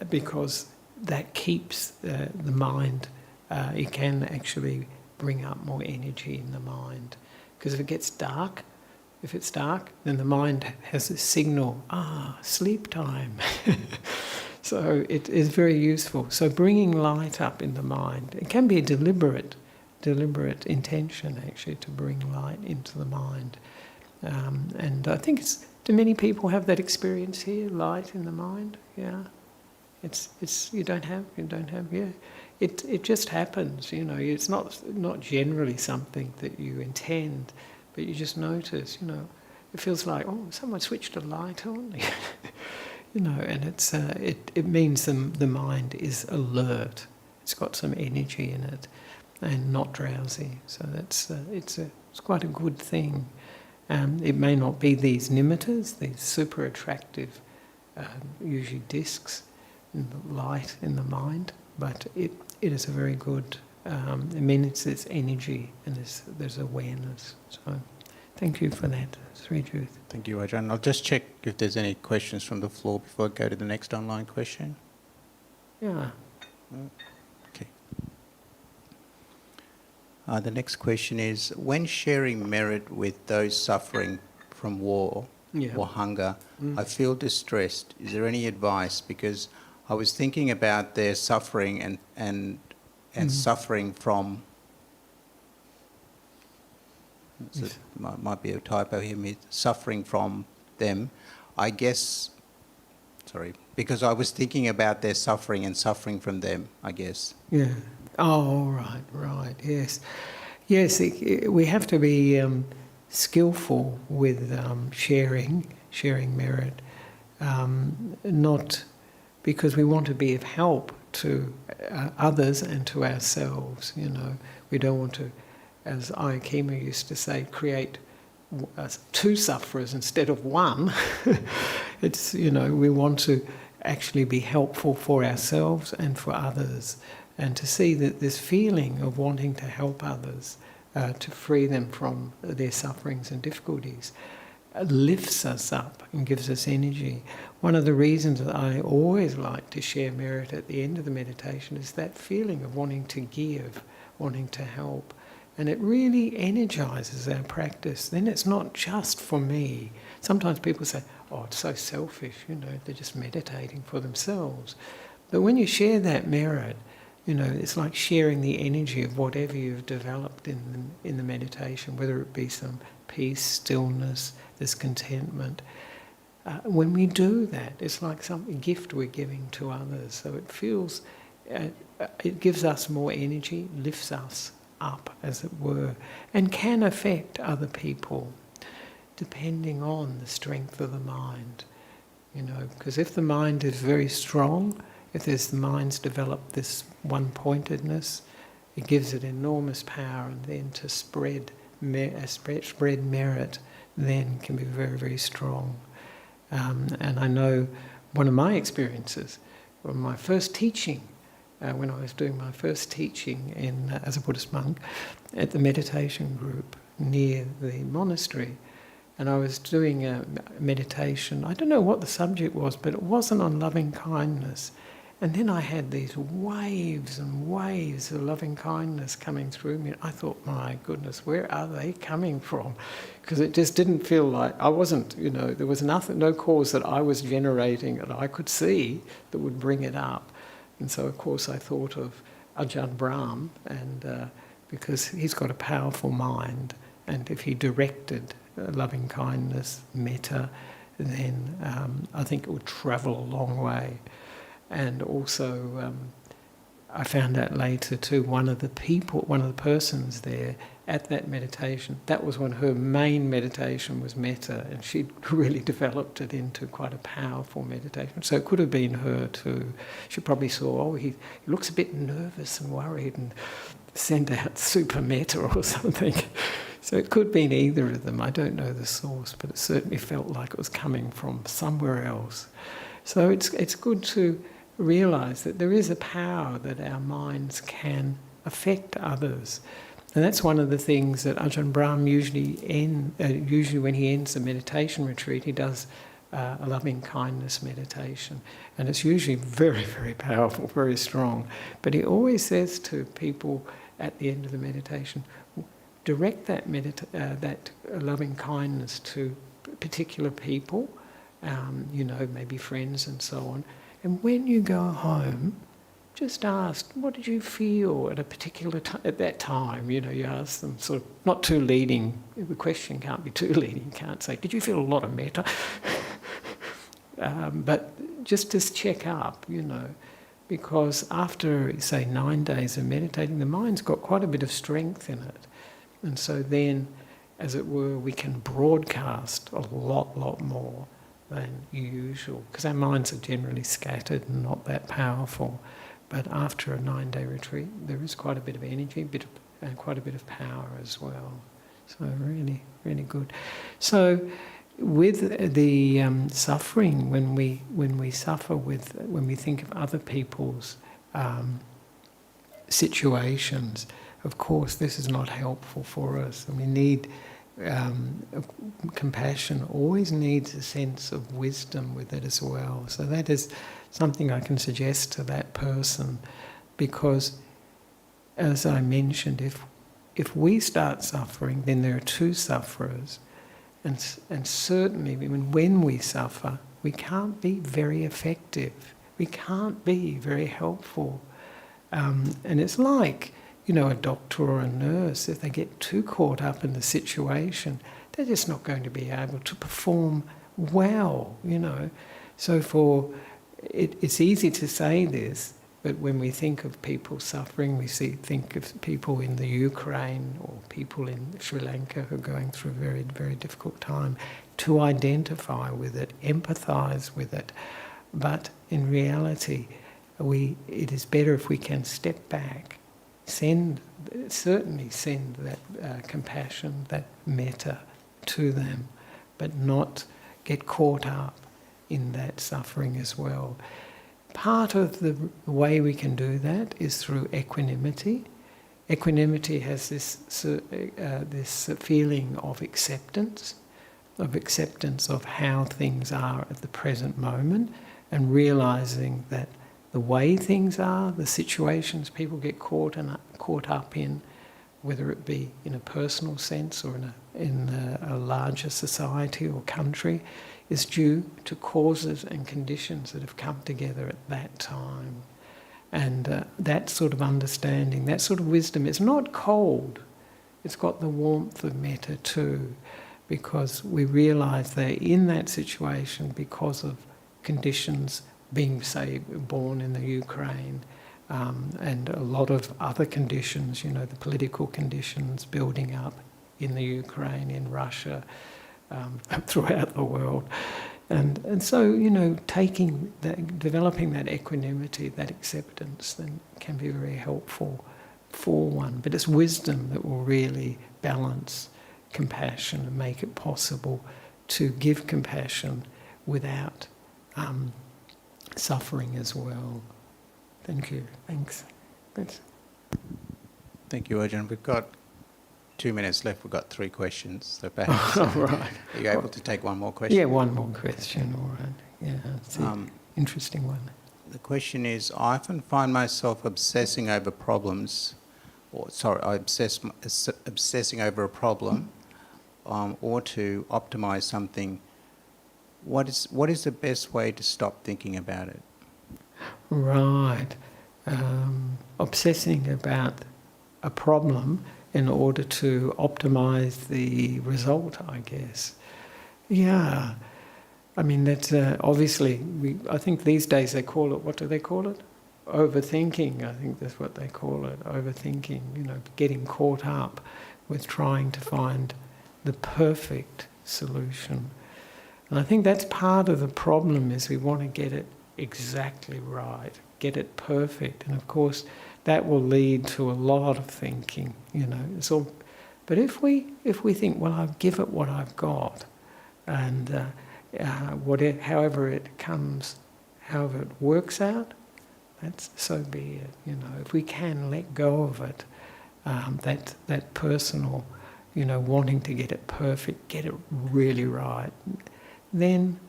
because that keeps the mind, it can actually bring up more energy in the mind. Because if it's dark, then the mind has a signal, sleep time. So it is very useful. So bringing light up in the mind, it can be a deliberate intention actually to bring light into the mind. And I think do many people have that experience here, light in the mind? Yeah. It's you don't have, yeah. It just happens, it's not generally something that you intend, but you just notice, it feels like, someone switched a light on. and it means the mind is alert. It's got some energy in it, and not drowsy. So it's quite a good thing. It may not be these nimittas, these super attractive, usually discs, in the light in the mind, but it is a very good. It means there's energy and there's awareness. So, thank you for that, Sri Judith. Thank you, Ajahn. I'll just check if there's any questions from the floor before I go to the next online question. Yeah. Okay. The next question is, when sharing merit with those suffering from war or hunger, I feel distressed. Is there any advice? Because I was thinking about their suffering and suffering from... So might be a typo here, suffering from them. I guess, because I was thinking about their suffering and suffering from them, I guess. Yeah. Oh, right, yes. Yes, we have to be skillful with sharing merit, not because we want to be of help to others and to ourselves, We don't want to, as Ayakema used to say, create two sufferers instead of one. It's, we want to actually be helpful for ourselves and for others, and to see that this feeling of wanting to help others, to free them from their sufferings and difficulties, lifts us up and gives us energy. One of the reasons that I always like to share merit at the end of the meditation is that feeling of wanting to give, wanting to help. And it really energizes our practice. Then it's not just for me. Sometimes people say, oh, it's so selfish, they're just meditating for themselves. But when you share that merit, it's like sharing the energy of whatever you've developed in the meditation, whether it be some peace, stillness, this contentment. When we do that, it's like a gift we're giving to others. So it feels, it gives us more energy, lifts us up, as it were, and can affect other people, depending on the strength of the mind. Because if the mind is very strong, if the mind's developed this one-pointedness, it gives it enormous power, and then to spread merit then can be very, very strong. And I know one of my experiences, from my first teaching, when I was doing my first teaching as a Buddhist monk at the meditation group near the monastery, and I was doing a meditation. I don't know what the subject was, but it wasn't on loving kindness. And then I had these waves and waves of loving kindness coming through me. I thought, my goodness, where are they coming from? Because it just didn't feel like I wasn't, there was no cause that I was generating that I could see that would bring it up. And so, of course, I thought of Ajahn Brahm, and because he's got a powerful mind, and if he directed loving kindness, metta, then I think it would travel a long way. And also, I found out later too, one of the persons there at that meditation, that was when her main meditation was metta, and she'd really developed it into quite a powerful meditation. So it could have been her too. She probably saw, he looks a bit nervous and worried, and sent out super metta or something. So it could have been either of them. I don't know the source, but it certainly felt like it was coming from somewhere else. So it's good to realise that there is a power that our minds can affect others. And that's one of the things that Ajahn Brahm usually when he ends the meditation retreat, he does a loving kindness meditation. And it's usually very, very powerful, very strong. But he always says to people at the end of the meditation, direct that loving kindness to particular people, maybe friends and so on. And when you go home, just ask, what did you feel at a particular at that time? You ask them, sort of, not too leading. The question can't be too leading. You can't say, did you feel a lot of metta? But just to check up, because after, say, 9 days of meditating, the mind's got quite a bit of strength in it. And so then, as it were, we can broadcast a lot more than usual, because our minds are generally scattered and not that powerful. But after a 9-day retreat, there is quite a bit of energy, and quite a bit of power as well. So really, really good. So with the suffering, when we suffer when we think of other people's situations, of course, this is not helpful for us, and we need compassion. Always needs a sense of wisdom with it as well. So that is something I can suggest to that person, because, as I mentioned, if we start suffering, then there are two sufferers, and certainly when we suffer, we can't be very effective. We can't be very helpful. And it's like, a doctor or a nurse, if they get too caught up in the situation, they're just not going to be able to perform well, So it's easy to say this, but when we think of people suffering, think of people in the Ukraine or people in Sri Lanka who are going through a very, very difficult time, to identify with it, empathise with it. But in reality, it is better if we can step back, certainly send that compassion, that metta to them, but not get caught up in that suffering as well. Part of the way we can do that is through equanimity. Equanimity has this feeling of acceptance of how things are at the present moment, and realising that the way things are, the situations people get caught up in, whether it be in a personal sense or in a larger society or country, is due to causes and conditions that have come together at that time. And that sort of understanding, that sort of wisdom, it's not cold. It's got the warmth of metta too, because we realise they're in that situation because of conditions, being, say, born in the Ukraine, and a lot of other conditions, the political conditions building up in the Ukraine, in Russia, throughout the world. And so, developing that equanimity, that acceptance, then can be very helpful for one. But it's wisdom that will really balance compassion and make it possible to give compassion without suffering as well. Thank you. Thanks. Thank you, Ajahn. We've got 2 minutes left. We've got 3 questions. So perhaps right. Are you able to take one more question? Yeah, one more question. All right. Yeah, it's an interesting one. The question is, I often find myself obsessing over problems, obsessing over a problem, or to optimise something. What is the best way to stop thinking about it? Right. Obsessing about a problem in order to optimise the result, I guess. Yeah. I mean, that's obviously, I think these days they call it, what do they call it? Overthinking, I think that's what they call it, overthinking, getting caught up with trying to find the perfect solution. And I think that's part of the problem, is we want to get it exactly right, get it perfect. And of course, that will lead to a lot of thinking, It's all, but if we think, well, I'll give it what I've got, and however it comes, however it works out, that's so be it. If we can let go of it, that personal, wanting to get it perfect, get it really right, then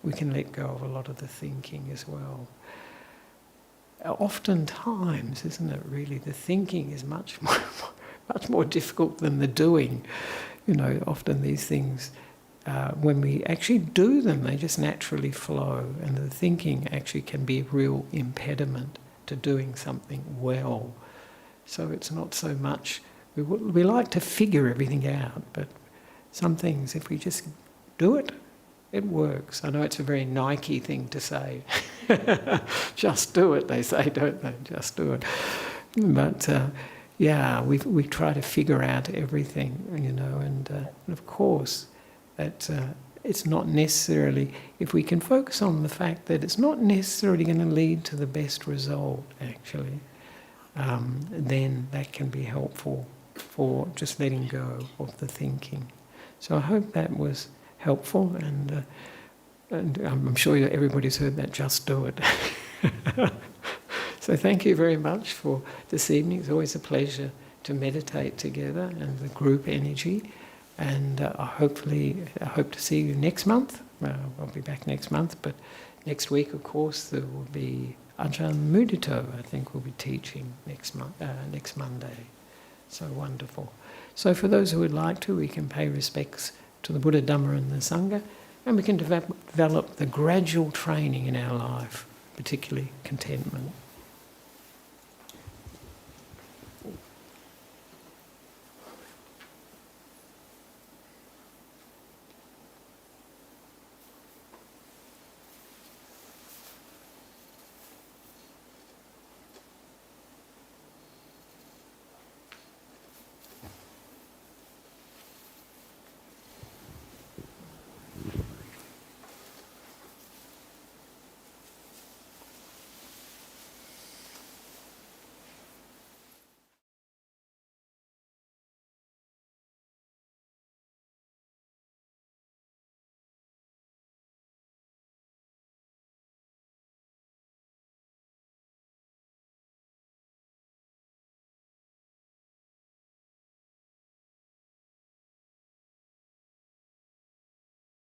we can let go of a lot of the thinking as well. Oftentimes, isn't it really, the thinking is much more difficult than the doing. Often these things, when we actually do them, they just naturally flow, and the thinking actually can be a real impediment to doing something well. So it's not so much, we like to figure everything out, but some things, if we just do it, it works. I know it's a very Nike thing to say. Just do it, they say, don't they? Just do it. But we try to figure out everything, and of course, that it's not necessarily, if we can focus on the fact that it's not necessarily going to lead to the best result, actually, then that can be helpful for just letting go of the thinking. So I hope that was helpful, and I'm sure everybody's heard that, just do it. So thank you very much for this evening. It's always a pleasure to meditate together and the group energy. And I hope to see you next month. I'll be back next month, but next week, of course, there will be Ajahn Mudito, I think, will be teaching next Monday. So wonderful. So for those who would like to, we can pay respects to the Buddha, Dhamma and the Sangha, and we can develop the gradual training in our life, particularly contentment.